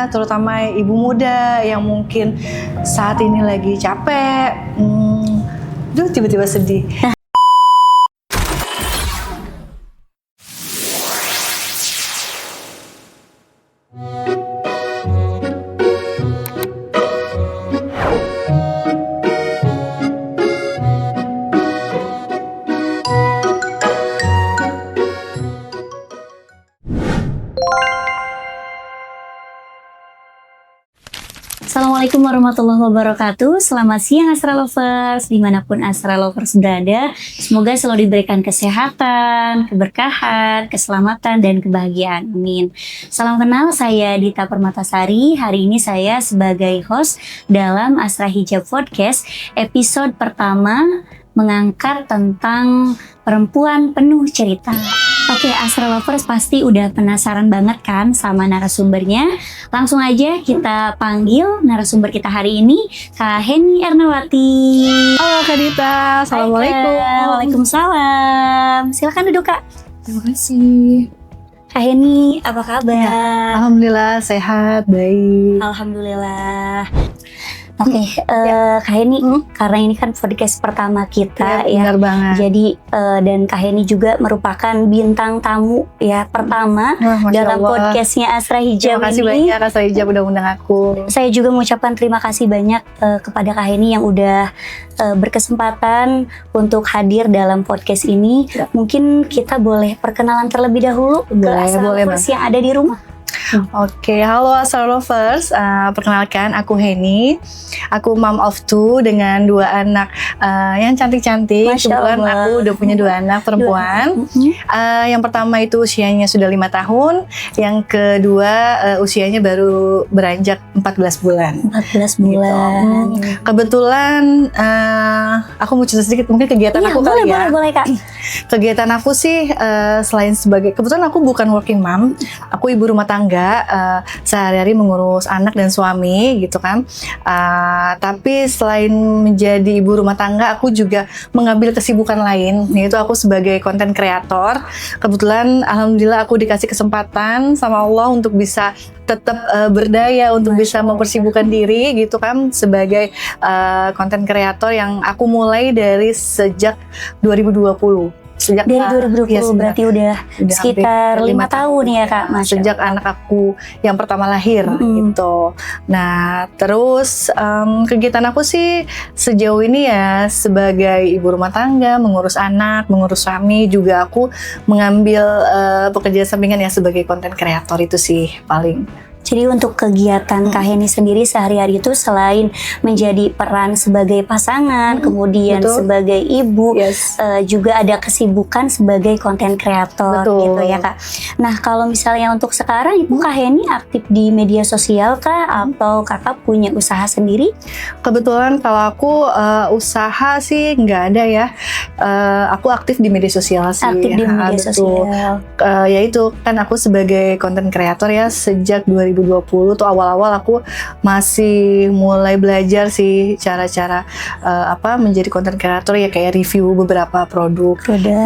terutama ibu muda yang mungkin saat ini lagi capek, tiba-tiba sedih. Assalamualaikum warahmatullahi wabarakatuh. Selamat siang Astra Lovers, dimanapun Astra Lovers berada. Semoga selalu diberikan kesehatan, keberkahan, keselamatan, dan kebahagiaan. Amin. Salam kenal, saya Dita Permatasari. Hari ini saya sebagai host dalam Astra Hijab Podcast, episode pertama mengangkat tentang perempuan penuh cerita. Oke, Astra Lovers pasti udah penasaran banget kan sama narasumbernya. Langsung aja kita panggil narasumber kita hari ini, Kak Heni Ernawati. Halo Kak Dita, Assalamualaikum. Waalaikumsalam. Silakan duduk Kak. Terima kasih. Kak Heni, apa kabar? Alhamdulillah sehat, baik. Alhamdulillah. Oke, Kak Heni, karena ini kan podcast pertama kita ya. Benar banget. Jadi dan Kak Heni juga merupakan bintang tamu ya pertama dalam podcastnya Astra Hijab. Terima kasih ini. banyak Astra Hijab udah undang aku. Saya juga mengucapkan terima kasih banyak kepada Kak Heni yang udah berkesempatan untuk hadir dalam podcast ini. Ya. Mungkin kita boleh perkenalan terlebih dahulu ke Astra Lovers yang ada di rumah. Oke, halo Astra Lovers, perkenalkan aku Heni, aku mom of two dengan 2 anak yang cantik-cantik. Kebetulan aku udah punya 2 anak perempuan. Yang pertama itu usianya sudah 5 tahun, yang kedua usianya baru beranjak 14 bulan. 14 bulan. Gitu. Kebetulan aku mau cerita sedikit mungkin kegiatan aku boleh, kali ya. Boleh Kak. Kegiatan aku sih selain sebagai, kebetulan aku bukan working mom, aku ibu rumah tangga. Sehari-hari mengurus anak dan suami gitu kan, tapi selain menjadi ibu rumah tangga, aku juga mengambil kesibukan lain, yaitu aku sebagai konten kreator. Kebetulan alhamdulillah aku dikasih kesempatan sama Allah untuk bisa tetap berdaya, untuk bisa mempersibukkan diri gitu kan, sebagai konten kreator yang aku mulai dari sejak 2020. Sejak dari 2020 ya, berarti udah sekitar 5 tahun ya Kak. Sejak anak aku yang pertama lahir gitu. Nah terus kegiatan aku sih sejauh ini ya sebagai ibu rumah tangga, mengurus anak, mengurus suami, juga aku mengambil pekerjaan sampingan ya sebagai konten kreator, itu sih paling. Jadi untuk kegiatan Kak Heni sendiri sehari-hari itu selain menjadi peran sebagai pasangan, kemudian sebagai ibu, juga ada kesibukan sebagai konten kreator gitu ya Kak. Nah kalau misalnya untuk sekarang Ibu Kak Heni aktif di media sosial Kak, atau Kakak punya usaha sendiri? Kebetulan kalau aku usaha sih nggak ada ya. Aku aktif di media sosial sih. Aktif di media sosial. Yaitu kan aku sebagai konten kreator ya sejak 2020 tuh awal-awal aku masih mulai belajar sih cara-cara menjadi konten kreator ya, kayak review beberapa produk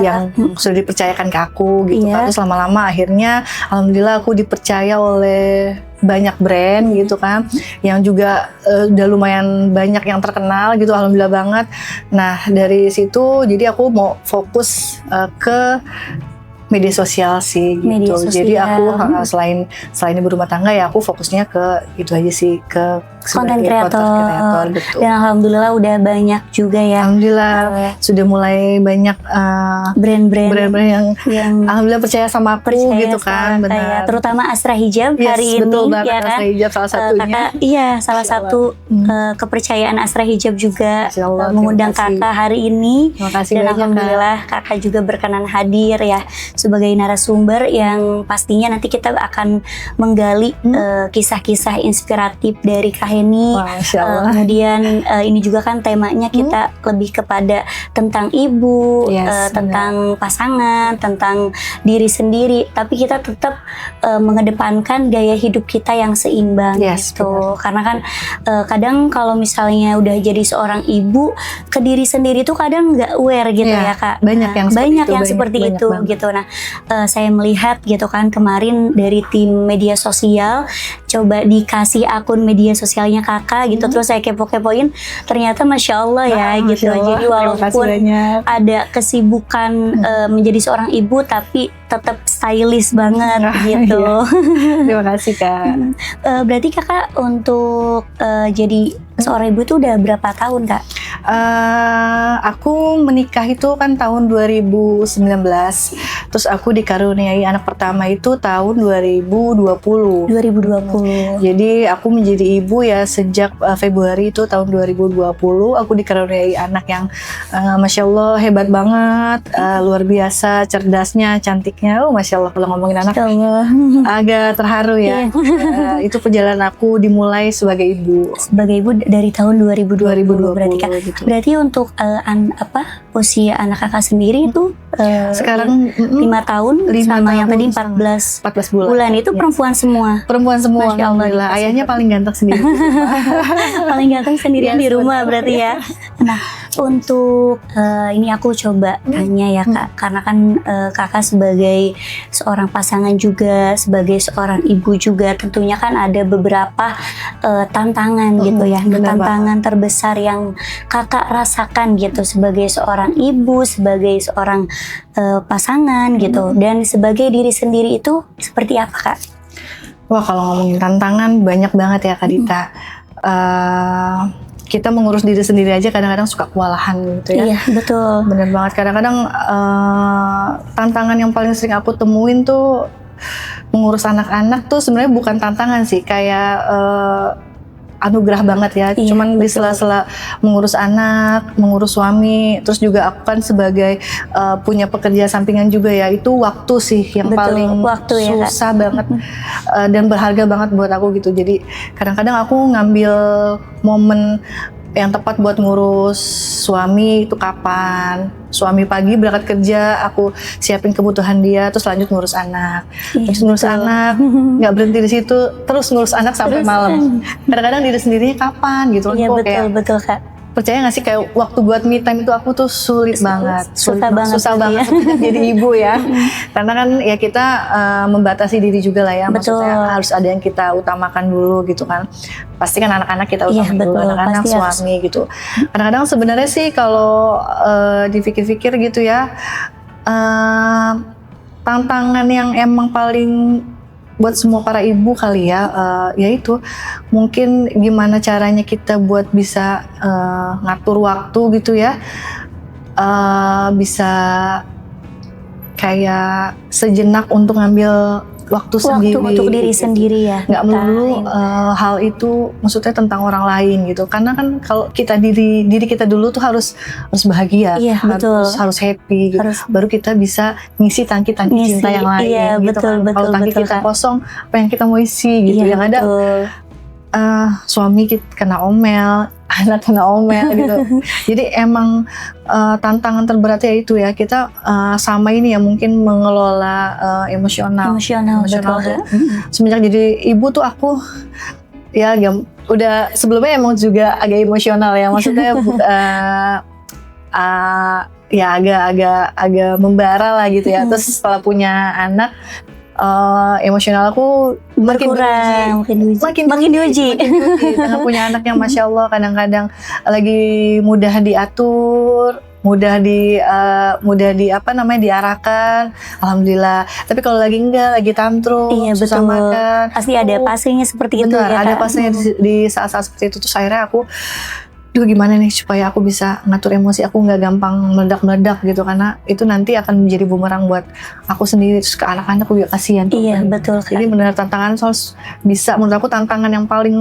yang sudah dipercayakan ke aku gitu kan. Terus lama-lama akhirnya alhamdulillah aku dipercaya oleh banyak brand gitu kan, yang juga udah lumayan banyak yang terkenal gitu, alhamdulillah banget. Nah dari situ jadi aku mau fokus ke media sosial sih gitu. Jadi aku selain ibu rumah tangga ya aku fokusnya ke itu aja sih, ke konten kreator gitu. Dan alhamdulillah udah banyak juga ya. Alhamdulillah sudah mulai banyak brand-brand yang alhamdulillah percaya sama aku gitu kan. Benar. Terutama Astra Hijab hari ini betul banget, ya kan. Astra Hijab salah satunya. Salah satu kepercayaan Astra Hijab juga mengundang Kakak hari ini. Terima kasih dan banyak, alhamdulillah Kakak juga berkenan hadir ya sebagai narasumber yang pastinya nanti kita akan menggali kisah-kisah inspiratif dari Kak Heni. Kemudian ini juga kan temanya kita lebih kepada tentang ibu, tentang pasangan, tentang diri sendiri, tapi kita tetap mengedepankan gaya hidup kita yang seimbang gitu. Karena kan kadang kalau misalnya udah jadi seorang ibu, ke diri sendiri tuh kadang nggak aware gitu ya Kak. Banyak yang seperti itu gitu. Nah saya melihat gitu kan kemarin dari tim media sosial coba dikasih akun media sosialnya kakak gitu, terus saya kepo-kepoin ternyata masya Allah ya gitu. Masya Allah. Jadi Terima kasih walaupun banyak. ada kesibukan menjadi seorang ibu tapi tetap stylish banget gitu. Terima kasih Kak. Berarti kakak untuk jadi seorang ibu itu udah berapa tahun Kak? Aku menikah itu kan tahun 2019, terus aku dikaruniai anak pertama itu tahun 2020. 2020. Jadi aku menjadi ibu ya sejak Februari itu tahun 2020. Aku dikaruniai anak yang Masya Allah hebat banget, luar biasa, cerdasnya, cantiknya. Masya Allah kalau ngomongin anak agak terharu ya. Itu perjalanan aku dimulai sebagai ibu. Sebagai ibu dari tahun 2020 berarti Kak. Gitu. Berarti untuk usia anak kakak sendiri itu Sekarang 5 tahun 5 sama yang tadi tahun 14 bulan. bulan itu Ya. perempuan semua. Perempuan semua, Masya Allah, alhamdulillah. dikasih Ayahnya paling ganteng sendiri. Paling ganteng sendirian Yes, di rumah betul. berarti ya. Nah, untuk ini aku coba tanya ya Kak, karena kan kakak sebagai seorang pasangan juga, sebagai seorang ibu juga, tentunya kan ada beberapa tantangan gitu ya. Nah, benar tantangan terbesar yang kakak rasakan gitu sebagai seorang ibu, sebagai seorang pasangan gitu, dan sebagai diri sendiri itu seperti apa Kak? Wah, kalau ngomongin tantangan banyak banget ya Kak Dita. Kita mengurus diri sendiri aja kadang-kadang suka kewalahan gitu ya. Iya, betul. Bener banget. Kadang-kadang tantangan yang paling sering aku temuin tuh mengurus anak-anak tuh sebenarnya bukan tantangan sih, kayak anugerah banget ya. Iya, Cuman di betul. sela-sela mengurus anak, mengurus suami, terus juga aku kan sebagai punya pekerja sampingan juga ya. Itu waktu sih yang Betul, paling waktu ya, Kak. susah banget dan berharga banget buat aku gitu. Jadi kadang-kadang aku ngambil momen yang tepat buat ngurus suami itu kapan? Suami pagi berangkat kerja, aku siapin kebutuhan dia, terus lanjut ngurus anak. Iya, Terus ngurus betul. anak, nggak berhenti di situ, terus ngurus anak sampai Terus, malam. Kadang-kadang diri sendirinya kapan gitu. Iya, Kok kayak betul Kak. percaya nggak sih kayak waktu buat me time itu aku tuh sulit banget, Susah banget susah berarti banget ya. semenjak jadi ibu ya. Karena kan ya kita membatasi diri juga lah ya, Betul. maksudnya harus ada yang kita utamakan dulu gitu kan. Pasti kan anak-anak kita Iya, utamakan dulu, betul. anak-anak, Pasti harus. suami gitu. Kadang-kadang sebenarnya sih kalau dipikir-pikir gitu ya, tantangan yang emang paling buat semua para ibu kali ya, yaitu mungkin gimana caranya kita buat bisa ngatur waktu gitu ya, bisa kayak sejenak untuk ngambil waktu sendiri untuk diri gitu. sendiri ya. Nggak melulu hal itu maksudnya tentang orang lain gitu, karena kan kalau kita diri kita dulu tuh harus bahagia, Iya, betul. harus happy gitu. Baru kita bisa ngisi tangki-tangki Ngisi, cinta yang lain iya, gitu betul, kan. Kalau betul, tangki betul, kita Kak. kosong, apa yang kita mau isi gitu. Iya, Yang ada betul. suami kita kena omel, anak kena omel gitu. Jadi emang tantangan terberatnya itu ya, kita sama ini ya mungkin mengelola emosional Emosional, betul tuh. Kak. Semenjak jadi ibu tuh aku ya udah sebelumnya emang juga agak emosional ya, maksudnya ya agak membara lah gitu ya. Terus setelah punya anak, emosional aku Berkurang, makin diuji. Karena punya anak yang masya Allah kadang-kadang lagi mudah diatur, mudah diarahkan, alhamdulillah. Tapi kalau lagi enggak, lagi tantrum, Iya, susah betul. makan, Pasti ada fasenya seperti itu benar, ya ada Kak. pasnya di saat-saat seperti itu. Terus akhirnya aku, duh gimana nih supaya aku bisa ngatur emosi aku nggak gampang meledak-meledak gitu, karena itu nanti akan menjadi bumerang buat aku sendiri, terus ke anak-anak juga kasihan. Iya, betul Kak. Jadi benar tantangan harus bisa, menurut aku tantangan yang paling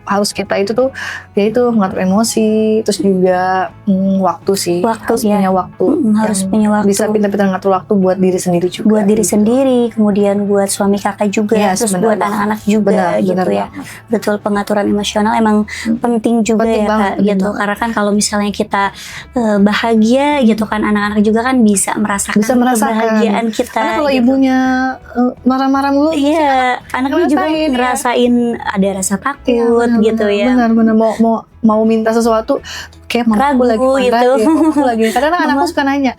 harus kita itu tuh yaitu mengatur emosi, terus juga waktu sih, Waktu, harus ya. punya waktu, Harus yang punya waktu. bisa pintar-pintar ngatur waktu buat diri sendiri juga. Buat diri gitu. sendiri, kemudian buat suami kakak juga, Yes, terus benar buat banget. anak-anak juga gitu Benar ya. banget. Betul, pengaturan emosional emang penting juga Penting ya banget, Kak penting gitu. banget. Karena kan kalau misalnya kita bahagia gitu kan, anak-anak juga kan bisa merasakan kebahagiaan kita. Karena kalau gitu. ibunya marah-marah mulu, Iya, anaknya juga ngerasain, ya. ngerasain ada rasa takut iya, benar, gitu benar, ya. benar mau minta sesuatu kayak mamaku lagi marah gitu. deh, mamaku lagi. Kadang anakku suka nanya,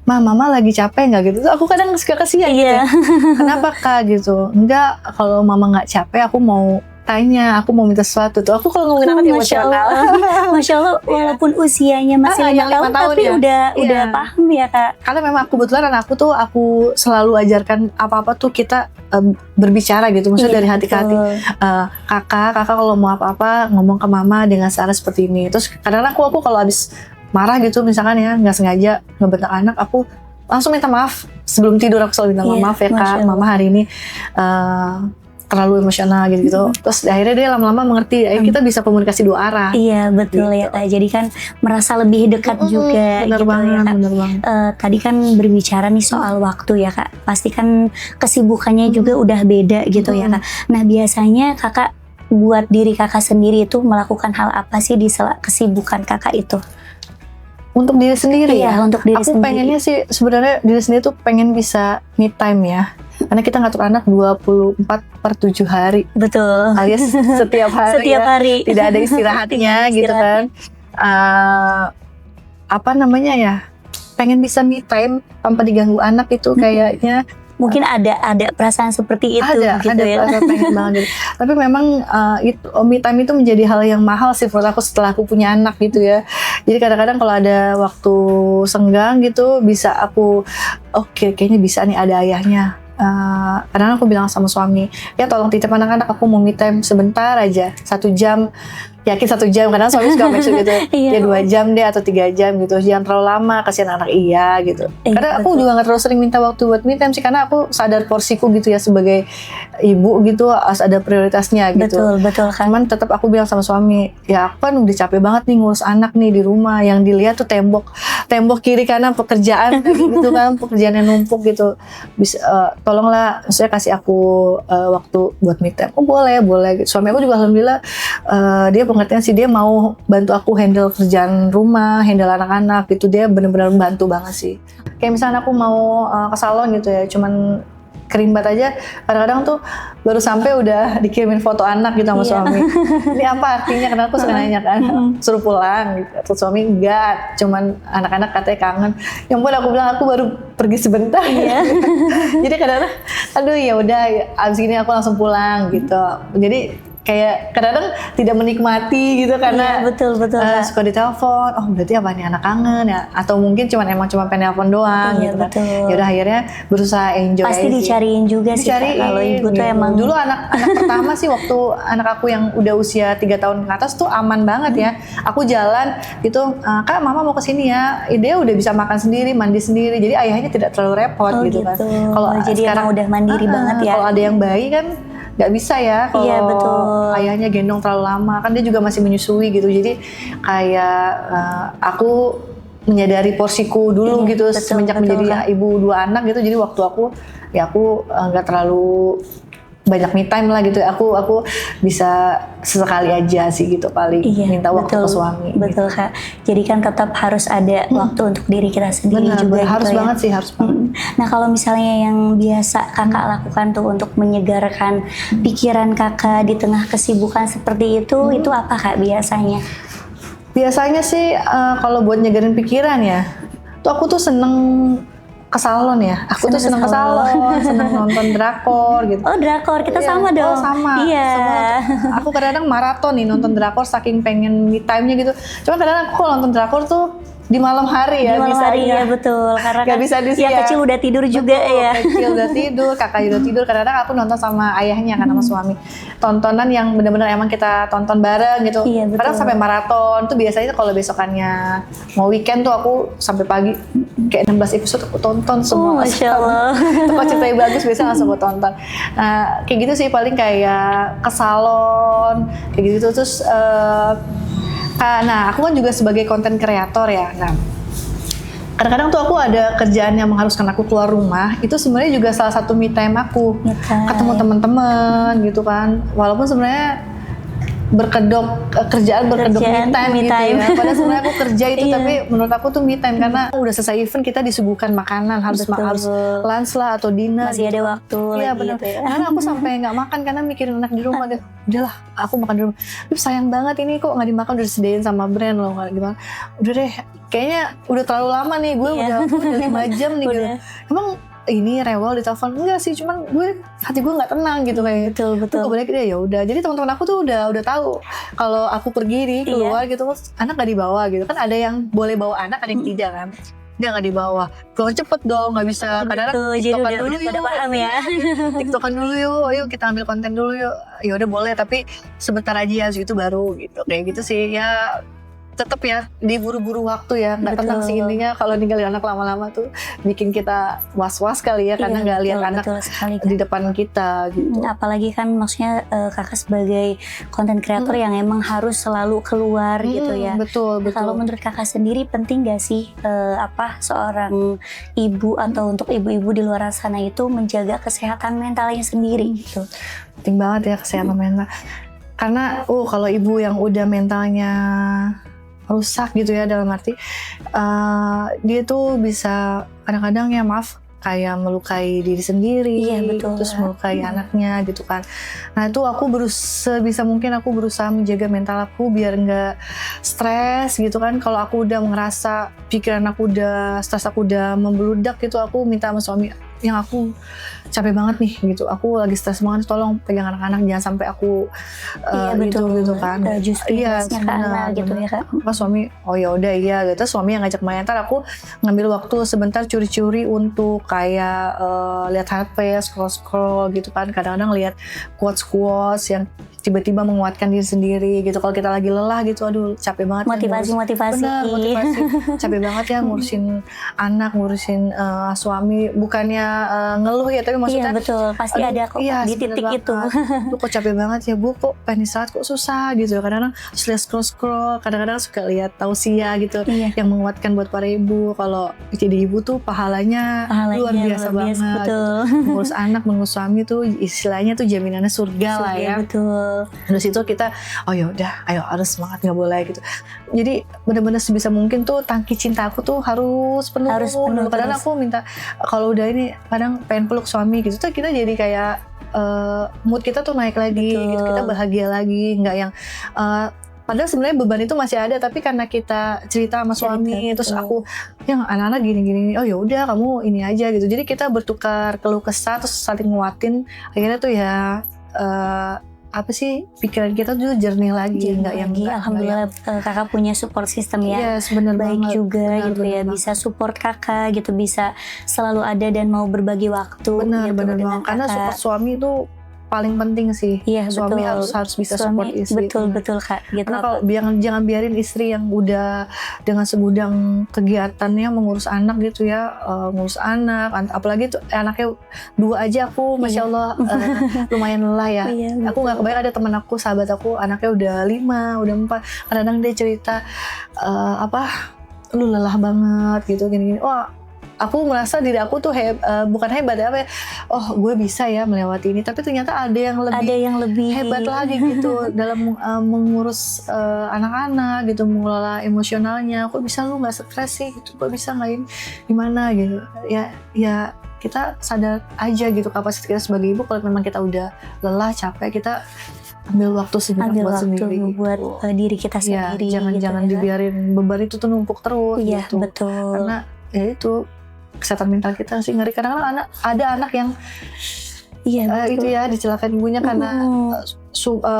mama lagi capek nggak gitu. Terus aku kadang suka kasihan gitu. Iya. Kenapa kak gitu? Enggak, kalau mama nggak capek aku mau tanya, aku mau minta sesuatu tuh. Aku kalau ngomongin anak Masya emosional. Allah. Masya Allah, walaupun usianya masih yang 5 tahun, 5 tahun tapi ya. udah Iya. paham ya kak. Karena memang kebetulan anakku tuh aku selalu ajarkan apa-apa tuh kita berbicara gitu, maksudnya Iya, dari hati ke hati. betul. Kakak kalau mau apa-apa ngomong ke mama dengan cara seperti ini. Terus kadang-kadang aku kalau habis marah gitu misalkan ya, nggak sengaja ngebentak anak, aku langsung minta maaf sebelum tidur. Aku selalu minta Iya, maaf ya Masya kak, Allah. mama hari ini terlalu emosional gitu. Terus akhirnya dia lama-lama mengerti, kita bisa komunikasi dua arah. Iya betul Gitu. ya kak. Jadi kan merasa lebih dekat juga. Bener gitu banget, ya kak. bener banget. Tadi kan berbicara nih soal waktu ya kak. Pasti kan kesibukannya juga udah beda gitu ya kak. Nah biasanya kakak buat diri kakak sendiri itu melakukan hal apa sih di sela kesibukan kakak itu? Untuk diri sendiri Iya, ya. untuk diri Aku sendiri. pengennya sih sebenarnya diri sendiri tuh pengen bisa me time ya. Karena kita ngatur anak 24/7 hari. Betul. Alias setiap hari. Setiap ya. hari. Tidak ada istirahatnya Tidak gitu istirahat. kan. Apa namanya ya? Pengen bisa me time tanpa diganggu anak itu kayaknya Mungkin ada perasaan seperti itu ada gitu ya. perasaan pengen banget gitu. Tapi memang itu me time itu menjadi hal yang mahal sih menurut aku setelah aku punya anak gitu ya. Jadi kadang-kadang kalau ada waktu senggang gitu bisa aku oke, kayaknya bisa nih ada ayahnya. Kadang aku bilang sama suami, ya tolong titip anak-anak, aku mau me time sebentar aja, 1 jam. Yakin 1 jam, karena suami suka mention gitu, Iya. ya 2 jam deh atau 3 jam gitu, jangan terlalu lama, kasihan anak iya gitu. Iya, Karena aku betul. juga gak terlalu sering minta waktu buat me time sih, karena aku sadar porsiku gitu ya sebagai ibu gitu, harus ada prioritasnya gitu. Betul kan. Cuman tetap aku bilang sama suami, ya aku kan udah capek banget nih ngurus anak nih di rumah, yang dilihat tuh tembok kiri kanan pekerjaan gitu kan, pekerjaan yang numpuk gitu. Bisa tolonglah, maksudnya kasih aku waktu buat me time. Oh boleh gitu. Suami aku juga alhamdulillah dia pengertian sih, dia mau bantu aku handle kerjaan rumah, handle anak-anak gitu, dia benar-benar membantu banget sih. Kayak misalnya aku mau ke salon gitu ya, cuman kerimbat aja, kadang-kadang tuh baru sampai udah dikirimin foto anak gitu sama Iya. suami. Ini apa artinya? Karena aku suka nanya kan, suruh pulang gitu. Atau suami enggak, cuman anak-anak katanya kangen. Ya ampun, aku bilang aku baru pergi sebentar. Iya. Jadi kadang-kadang, aduh ya udah, abis ini aku langsung pulang gitu. Jadi kayak kadang-kadang tidak menikmati gitu karena Iya, betul Kak. suka ditelepon, oh berarti apa nih anak kangen ya, atau mungkin cuma pengen telepon doang Iya, gitu kan. betul. Ya udah akhirnya berusaha enjoy Pasti aja sih. dicariin juga sih Kak, Dicariin, kalau ibu tuh gitu. emang Dulu anak pertama sih waktu anak aku yang udah usia 3 tahun ke atas tuh aman banget ya. Aku jalan gitu, kak mama mau kesini ya, dia udah bisa makan sendiri, mandi sendiri, jadi ayahnya tidak terlalu repot gitu kan. Kalau jadi emang udah mandiri banget ya. Kalau ada yang bayi kan nggak bisa ya kalau Iya, betul. ayahnya gendong terlalu lama, kan dia juga masih menyusui gitu. Jadi kayak aku menyadari porsiku dulu Iya, gitu, betul, semenjak betul, menjadi Kak. ibu 2 anak gitu. Jadi waktu aku nggak terlalu banyak me time lah gitu. Aku bisa sesekali aja sih gitu paling, Iya, minta waktu betul, ke suami. Betul Kak. Jadi kan tetap harus ada waktu untuk diri kita sendiri Benar, juga harus gitu ya. banget sih, harus banget. Nah kalau misalnya yang biasa kakak lakukan tuh untuk menyegarkan pikiran kakak di tengah kesibukan seperti itu apa kak biasanya? Biasanya sih kalau buat nyegerin pikiran ya, tuh aku tuh seneng ke salon ya. Aku tuh seneng ke salon, seneng nonton drakor gitu. Oh drakor, kita Iya. sama dong. Oh sama. Iya. Aku kadang-kadang maraton nih nonton drakor saking pengen me time-nya gitu. Cuma kadang-kadang aku kalau nonton drakor tuh di malam hari ya, Di malam hari bisanya. ya betul. Karena Nggak kan bisa di yang siang. kecil udah tidur juga Betul, ya. kecil udah tidur, kakak udah tidur. Kadang-kadang aku nonton sama ayahnya kan, sama suami. Tontonan yang benar-benar emang kita tonton bareng gitu. Iya, betul. Kadang sampai maraton. Tuh biasanya kalau besokannya mau weekend tuh aku sampai pagi kayak 16 episode aku tonton semua. Masya Allah. Itu kalau ceritanya bagus biasanya langsung aku tonton. Nah, kayak gitu sih paling kayak ke salon kayak gitu. Terus nah aku kan juga sebagai konten kreator ya. Nah, kadang-kadang tuh aku ada kerjaan yang mengharuskan aku keluar rumah, itu sebenarnya juga salah satu me time aku. Me time. Ketemu teman-teman gitu kan. Walaupun sebenarnya berkedok kerjaan berkedok me time me gitu time. ya. Padahal sebenarnya aku kerja itu Iya. tapi menurut aku tuh me time karena udah selesai event kita disuguhkan makanan harus Betul. harus lunch lah atau dinner. Masih gitu. ada waktu Iya lagi benar. gitu ya. Karena aku sampai nggak makan karena mikirin anak di rumah. Udahlah, aku makan di rumah. Tapi sayang banget ini kok nggak dimakan udah disediain sama brand loh gimana. Udah deh, kayaknya udah terlalu lama nih gue Iya. udah 5 jam nih gitu. Udah. Emang ini rewel di telepon enggak sih, cuman hati gue nggak tenang gitu kayak. Betul. Tuh balik dia ya udah. Jadi teman-teman aku tuh udah tahu kalau aku pergi nih keluar gitu, anak nggak dibawa gitu kan. Ada yang boleh bawa anak, ada yang tidak kan. Dia nggak dibawa. Pulang cepet dong, nggak bisa. Kadang-kadang Jadi tiktokan udah dulu pada yuk. paham ya. Tiktokan dulu yuk kita ambil konten dulu yuk. Ya udah boleh tapi sebentar aja habis itu baru gitu. Kayak gitu sih ya. Tetap ya diburu-buru waktu ya, nggak tenang sih intinya. Kalau ninggalin anak lama-lama tuh bikin kita was-was kali ya karena nggak lihat anak sekali, di depan kita gitu. Apalagi kan maksudnya kakak sebagai konten kreator yang emang harus selalu keluar gitu ya. Betul. Kalau menurut kakak sendiri penting gak sih seorang ibu atau untuk ibu-ibu di luar sana itu menjaga kesehatan mentalnya sendiri gitu? Penting banget ya kesehatan mental. Karena kalau ibu yang udah mentalnya rusak gitu ya, dalam arti dia tuh bisa kadang-kadang ya maaf kayak melukai diri sendiri, iya, betul, terus melukai anaknya gitu kan. Nah itu aku sebisa mungkin aku berusaha menjaga mental aku biar nggak stres gitu kan. Kalau aku udah ngerasa pikiran aku udah stres, aku udah membludak gitu, aku minta sama suami yang aku capek banget nih gitu, aku lagi stres banget, tolong pegang anak-anak jangan sampai aku gitu kan. Iya, ke anak gitu ya kak. Pas suami oh ya udah iya gitu, suami yang ngajak main, ntar aku ngambil waktu sebentar curi-curi untuk kayak lihat HP, scroll gitu kan. Kadang-kadang lihat quotes yang tiba-tiba menguatkan diri sendiri gitu. Kalau kita lagi lelah gitu, aduh capek banget. Motivasi. Benar, motivasi. Capek banget ya ngurusin anak, ngurusin suami. Bukannya ngeluh ya, tapi maksudnya. Iya betul, pasti ada kok di titik itu. Lu kok capek banget ya bu, kok pengen istirahat kok susah gitu. Kadang-kadang lihat scroll, kadang-kadang suka lihat tausiah gitu. Yang menguatkan buat para ibu. Kalau jadi ibu tuh pahalanya luar biasa banget. Betul. Mengurus anak, mengurus suami tuh istilahnya tuh jaminannya surga lah ya. Betul. Terus itu kita oh ya udah ayo harus semangat, nggak boleh gitu. Jadi benar-benar sebisa mungkin tuh tangki cinta aku tuh harus penuh. Padahal aku minta kalau udah ini kadang pengen peluk suami gitu tuh kita jadi kayak mood kita tuh naik lagi gitu, kita bahagia lagi, nggak yang padahal sebenarnya beban itu masih ada, tapi karena kita cerita sama suami terus aku yang anak-anak gini-gini, oh ya udah kamu ini aja gitu. Jadi kita bertukar keluh kesah terus saling nguatin, akhirnya tuh ya apa sih pikiran kita tuh jernih lagi, nggak yang alhamdulillah kakak punya support system ya, bener baik banget, juga bener, gitu ya, bisa support kakak gitu, bisa selalu ada dan mau berbagi waktu. Bener banget, karena support suami itu paling penting sih. Iya, suami betul. harus bisa support istri. Betul kak. Gitu. Karena kalau jangan biarin istri yang udah dengan segudang kegiatannya mengurus anak gitu ya, ngurus anak, apalagi tuh anaknya 2 aja aku, masya Allah lumayan lelah ya. Aku nggak kebayang ada teman aku, sahabat aku, anaknya udah 5, udah 4. Kadang-kadang dia cerita lu lelah banget gitu gini-gini. Wah, aku merasa diri aku tuh bukan hebat ya, oh gue bisa ya melewati ini, tapi ternyata ada yang lebih hebat lagi gitu dalam mengurus anak-anak gitu, mengelola emosionalnya. Kok bisa lu nggak stres sih gitu, kok bisa nggak ini gimana gitu ya kita sadar aja gitu kapasitas kita sebagai ibu. Kalau memang kita udah lelah capek, kita ambil waktu sejenak buat diri kita sendiri. Jangan dibiarin beban itu tuh numpuk terus gitu. Betul. Karena ya itu kesehatan mental kita sih ngeri. Kadang-kadang ada anak yang itu ya dicelakaan ibunya karena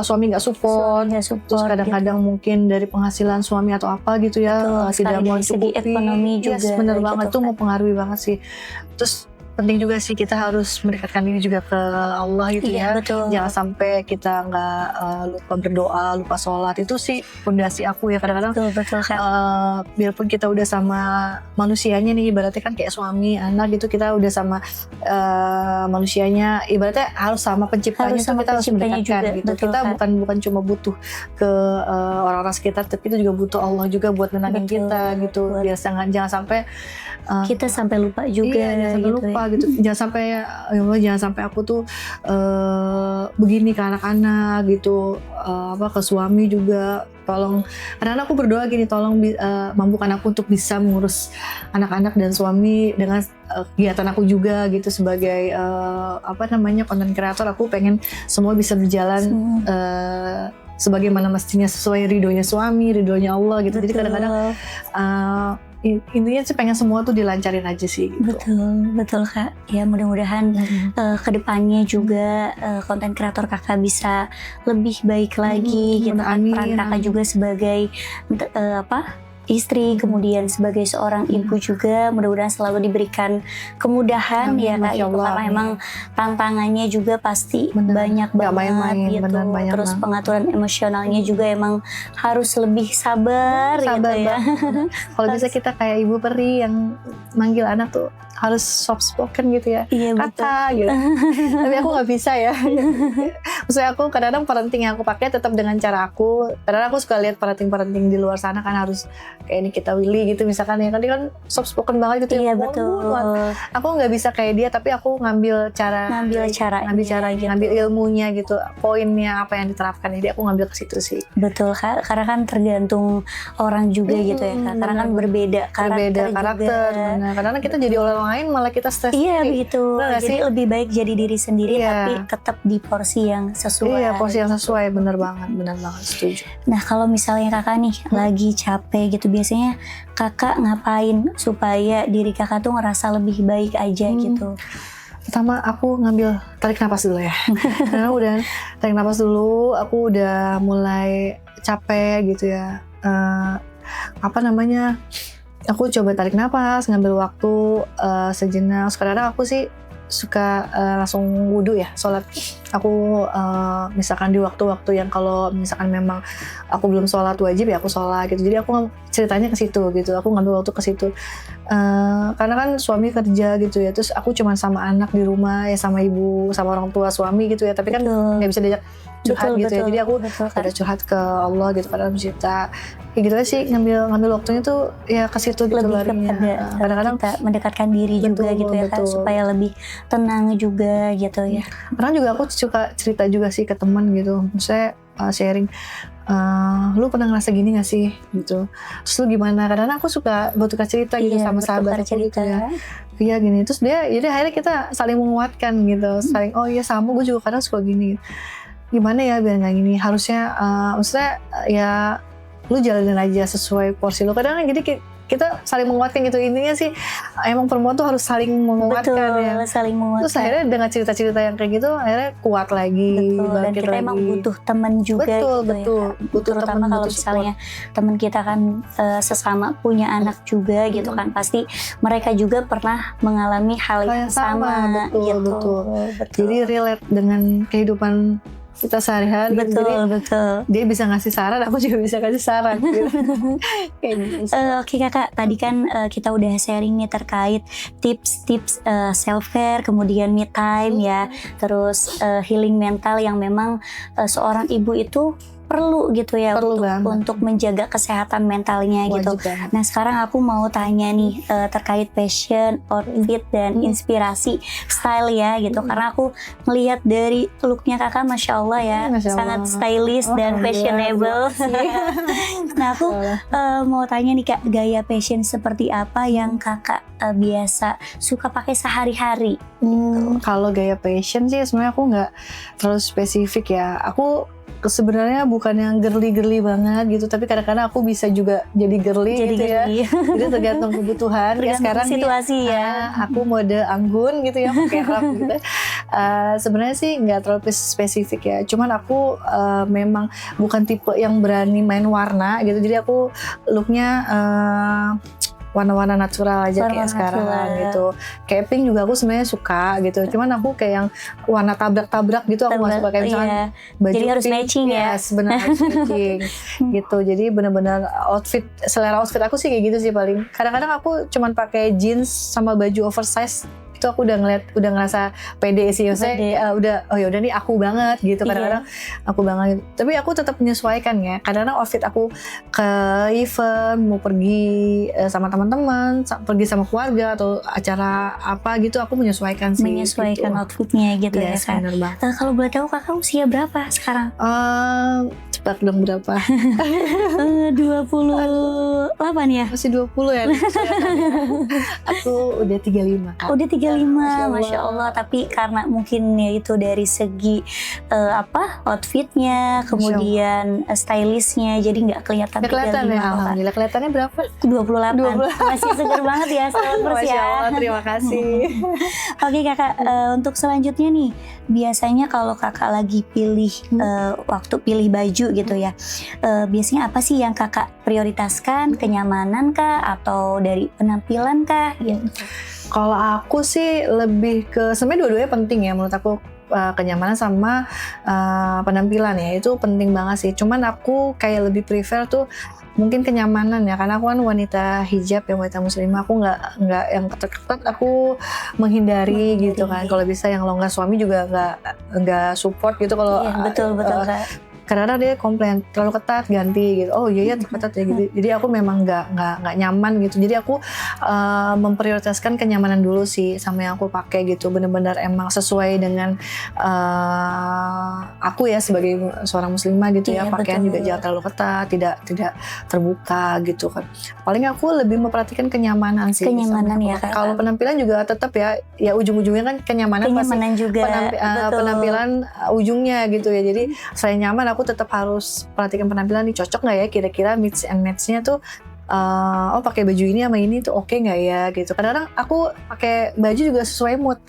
suami nggak support. Terus kadang-kadang mungkin dari penghasilan suami atau apa gitu ya, tidak mau cukupi. Ekonomi juga. Bener banget, itu mempengaruhi banget sih. Terus penting juga sih kita harus mendekatkan diri juga ke Allah gitu ya. Betul. Jangan sampai kita nggak lupa berdoa, lupa sholat. Itu sih fondasi aku ya. Kadang-kadang betul kan. Biarpun kita udah sama manusianya nih, ibaratnya kan kayak suami, anak gitu, kita udah sama manusianya, ibaratnya harus sama penciptanya, kita harus mendekatkan gitu. Kita bukan cuma butuh ke orang-orang sekitar, tapi kita juga butuh Allah juga buat menangin kita gitu. Biar jangan sampai kita sampai lupa juga jangan sampai lupa apa gitu. Jangan sampai ya Allah, jangan sampai aku tuh begini ke anak-anak gitu, ke suami juga. Tolong, karena aku berdoa gini, tolong mampukan aku untuk bisa mengurus anak-anak dan suami dengan kegiatan aku juga gitu sebagai konten kreator. Aku pengen semua bisa berjalan sebagaimana mestinya, sesuai ridhonya suami, ridhonya Allah gitu. Jadi kadang-kadang intinya sih pengen semua tuh dilancarin aja sih gitu. Betul Kak. Ya mudah-mudahan kedepannya juga konten kreator Kakak bisa lebih baik lagi gitu kan. Peran Kakak juga sebagai istri, kemudian sebagai seorang ibu juga, mudah-mudahan selalu diberikan kemudahan ya Kak, gitu. Karena emang tantangannya juga pasti banyak banget gitu. Terus pengaturan emosionalnya juga emang harus lebih sabar gitu ya. Kalau bisa kita kayak ibu peri yang manggil anak tuh harus soft spoken gitu ya, kata gitu. Tapi aku nggak bisa ya. Maksudnya aku kadang-kadang parenting yang aku pakai tetap dengan cara aku. Kadang aku suka lihat parenting di luar sana kan harus kayak ini kita Willy gitu misalkan ya, kan dia kan soft spoken banget gitu. Iya betul. Aku nggak bisa kayak dia, tapi aku ngambil ilmunya gitu, poinnya apa yang diterapkan. Jadi aku ngambil ke situ sih. Betul Kak, karena kan tergantung orang juga gitu ya Kak. Karena kan berbeda karakter. Karena kita jadi orang lain malah kita stres. Iya begitu. Jadi lebih baik jadi diri sendiri tapi tetap di porsi yang sesuai. Iya, porsi yang sesuai, benar banget, setuju. Nah kalau misalnya Kakak nih lagi capek gitu, biasanya Kakak ngapain supaya diri Kakak tuh ngerasa lebih baik aja gitu? Pertama aku ngambil tarik napas dulu ya. Karena udah tarik napas dulu, aku udah mulai capek gitu ya. Aku coba tarik napas, ngambil waktu sejenak. Kadang aku sih suka langsung wudhu ya, sholat. Aku misalkan di waktu-waktu yang kalau misalkan memang aku belum sholat wajib ya aku sholat gitu. Jadi aku ceritanya ke situ gitu, aku ngambil waktu ke situ. Karena kan suami kerja gitu ya, terus aku cuma sama anak di rumah ya, sama ibu, sama orang tua suami gitu ya. Tapi kan nggak bisa diajak curhat gitu ya. Jadi aku ada curhat ke Allah gitu pada pencipta. Kayak gitu aja sih, ngambil waktunya tuh ya ke situ gitu larinya. Kadang-kadang kita mendekatkan diri juga gitu ya Kak, supaya lebih tenang juga gitu ya. Karena juga aku suka cerita juga sih ke teman gitu. Maksudnya sharing, lu pernah ngerasa gini gak sih gitu, terus lu gimana. Kadang aku suka bertukar cerita gitu sama sahabat aku gitu ya. Iya gini, terus dia, jadi akhirnya kita saling menguatkan gitu, saling oh iya sama, gue juga kadang suka gini. Gimana ya biar gak gini, harusnya maksudnya ya lu jalanin aja sesuai porsi lu. Kadang jadi kita saling menguatkan gitu. Intinya sih emang perempuan tuh harus saling menguatkan. Betul, saling menguatkan. Terus akhirnya dengan cerita-cerita yang kayak gitu akhirnya kuat lagi. Dan kita emang butuh teman juga. Betul. Butuh terutama kalau misalnya teman kita kan sesama punya anak juga gitu kan, pasti mereka juga pernah mengalami hal yang sama. Betul. Jadi relate dengan kehidupan kita sehari-hari. Betul. Dia bisa ngasih saran, aku juga bisa kasih saran gitu. Oke Kakak, tadi kan kita udah sharing nih terkait tips-tips self-care, kemudian me time ya, terus healing mental yang memang seorang ibu itu perlu gitu ya, untuk menjaga kesehatan mentalnya gitu. Nah sekarang aku mau tanya nih terkait passion, outfit dan inspirasi style ya gitu. Karena aku melihat dari looknya Kakak, Masya Allah ya, sangat stylish dan fashionable. Nah aku mau tanya nih Kak, gaya fashion seperti apa yang Kakak biasa suka pakai sehari-hari? Kalau gaya fashion sih sebenarnya aku nggak terlalu spesifik ya. Aku sebenarnya bukan yang girly banget gitu, tapi kadang-kadang aku bisa juga jadi girly gitu ya. Jadi tergantung kebutuhan. Tergantung sekarang situasi nih, ya. Aku mode anggun gitu ya, pakai rok gitu. Sebenarnya sih nggak terlalu spesifik ya. Cuman aku memang bukan tipe yang berani main warna gitu. Jadi aku looknya warna-warna natural aja kayak sekarang gitu. Kayak pink juga aku sebenarnya suka gitu. Cuman aku kayak yang warna tabrak-tabrak gitu aku nggak suka, kayak misalnya baju jadi harus pink, matching ya. Benar harus matching gitu. Jadi benar-benar selera outfit aku sih kayak gitu sih paling. Kadang-kadang aku cuman pakai jeans sama baju oversize itu aku udah ngerasa pede sih, maksudnya Pede. udah oh ya udah nih aku banget gitu. Iya. Kadang-kadang aku banget, tapi aku tetap menyesuaikan ya. Kadang-kadang outfit aku ke event, mau pergi sama teman-teman, pergi sama keluarga atau acara apa gitu, aku menyesuaikan sih. Menyesuaikan gitu. outfitnya gitu ya Yes, Kak. bener banget. Kalau boleh tahu kakak usia berapa sekarang? Cepat dong, berapa? 28 ya? Masih 20 ya? Aku udah 35 Kak. Udah 35, Masya Masya Allah. Tapi karena mungkin ya itu dari segi outfitnya, kemudian stylishnya, jadi nggak kelihatan. Nggak kelihatan 35 ya, kok, Kak. alhamdulillah. Kelihatannya berapa? 28. Masih segar banget ya, Slavers Masya ya. Allah, terima kasih. Oke kakak, untuk selanjutnya nih, biasanya kalau kakak lagi pilih waktu pilih baju gitu ya, biasanya apa sih yang kakak prioritaskan? Kenyamanan kah atau dari penampilan kah? Gitu. Kalau aku sih lebih ke, sebenarnya dua-duanya penting ya menurut aku. Kenyamanan sama penampilan ya, itu penting banget sih. Cuman aku kayak lebih prefer tuh mungkin kenyamanan ya, karena aku kan wanita hijab ya, wanita muslimah. Aku nggak yang ketat-ketat, aku menghindari gitu kan. Kalau bisa yang longgar, suami juga nggak support gitu kalau Iya, betul Kak. kadang-kadang dia komplain terlalu ketat, ganti gitu. Oh iya ketat ya gitu. Jadi aku memang nggak nyaman gitu. Jadi aku memprioritaskan kenyamanan dulu sih sama yang aku pakai gitu. Benar-benar emang sesuai dengan aku ya sebagai seorang muslimah gitu ya. Iya, Pakaian betul. juga jangan terlalu ketat, tidak terbuka gitu kan. Paling aku lebih memperhatikan kenyamanan sih. Kenyamanan sama ya, aku pakai. Kak. Kalau penampilan juga tetap ya ujung-ujungnya kan kenyamanan pasti. Kenyamanan juga. Betul. Penampilan ujungnya gitu ya. Jadi selain nyaman, aku tetap harus perhatikan penampilan nih, cocok nggak ya kira-kira mix and match-nya tuh. Pakai baju ini sama ini tuh oke nggak ya gitu. Kadang-kadang aku pakai baju juga sesuai mood.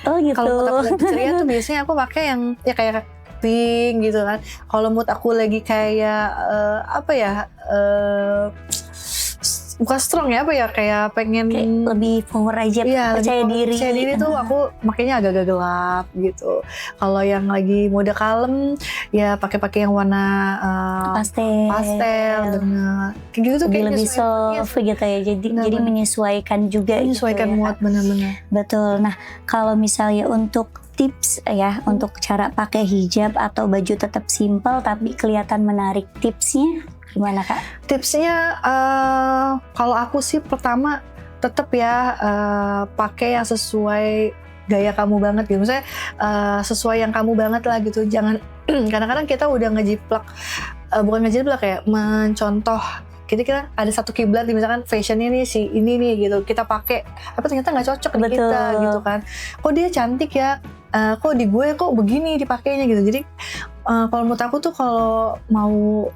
Oh gitu. Kalau mood aku lagi ceria tuh biasanya aku pakai yang ya kayak pink gitu kan. Kalau mood aku lagi kayak bukan strong ya, kayak pengen Kayak lebih power aja, iya, percaya lebih diri. percaya diri tuh aku makanya agak-agak gelap gitu. Kalau yang lagi mode kalem ya pakai yang warna pastel, bener kayak gitu tuh, kayak lebih nyesuaiin. soft gitu ya. Jadi Benar-benar. menyesuaikan juga. Menyesuaikan gitu ya, mood, Kak. bener-bener. Betul. Nah, kalau misalnya untuk tips ya, untuk cara pakai hijab atau baju tetap simpel tapi kelihatan menarik, tipsnya gimana Kak? Tipsnya kalau aku sih pertama tetap ya pakai yang sesuai gaya kamu banget gitu. Misalnya sesuai yang kamu banget lah gitu. Jangan kadang-kadang kita udah ngejiplak, bukan ngejiplak ya, mencontoh. Kita ada satu kiblat, misalkan fashionnya nih si ini nih gitu, kita pakai, tapi ternyata nggak cocok di kita gitu kan. Kok dia cantik ya, kok di gue kok begini dipakainya gitu. Jadi kalau menurut aku tuh kalau mau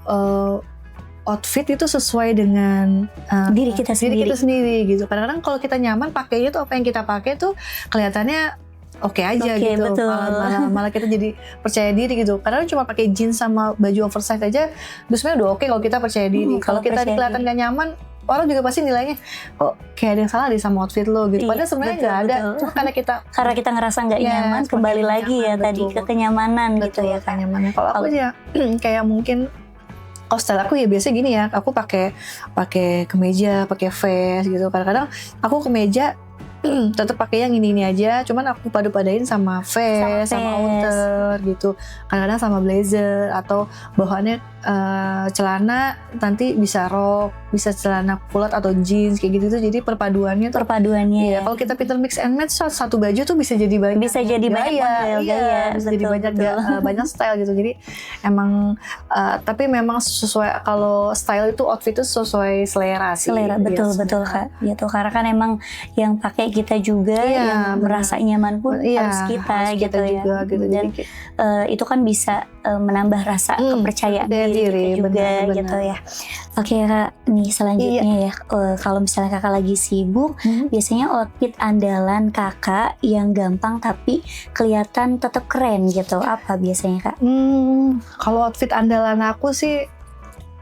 outfit itu sesuai dengan Diri kita sendiri gitu. Kadang-kadang kalau kita nyaman pakainya tuh apa yang kita pakai tuh kelihatannya oke aja Oke, gitu. betul. Malah kita jadi percaya diri gitu. Kadang cuma pakai jeans sama baju oversize aja, terus sebenarnya udah oke kalau kita percaya diri. Kalau kita percaya kelihatan diri. gak nyaman, orang juga pasti nilainya, oh kayak ada yang salah deh sama outfit lo gitu. Iya, Padahal sebenarnya nggak ada. betul. Cuma karena kita ngerasa nggak Yes, nyaman, kembali makin lagi ya nyaman, tadi betul. ke kenyamanan gitu betul ya Kak. nyamannya. Kalau aku ya kayak mungkin style aku ya biasa gini ya, aku pakai kemeja, pakai vest gitu. Kadang-kadang aku kemeja tetap pakai yang ini aja, cuman aku padu-padain sama vest, sama outer gitu. Kadang-kadang sama blazer atau bawahannya celana nanti bisa rok, bisa celana kulot atau jeans kayak gitu tuh. Jadi perpaduannya tuh Perpaduannya. iya, kalau kita pinter mix and match, satu baju tuh bisa jadi banyak Banyak model, gaya. bisa jadi Betul, banyak betul. banyak style gitu. Jadi emang tapi memang sesuai, kalau style itu outfit itu sesuai selera sih. Selera, betul Iya, betul Kak. Gitu, karena kan emang yang pakai kita juga, Iya, yang benar. merasa nyaman pun Iya, harus kita harus gitu kita ya. juga gitu. Dan Jadi itu kan bisa menambah rasa kepercayaan percaya diri kita juga benar. gitu ya. Oke Kak, nih selanjutnya ya, kalau misalnya Kakak lagi sibuk, biasanya outfit andalan Kakak yang gampang tapi kelihatan tetap keren gitu, apa biasanya Kak? Kalau outfit andalan aku sih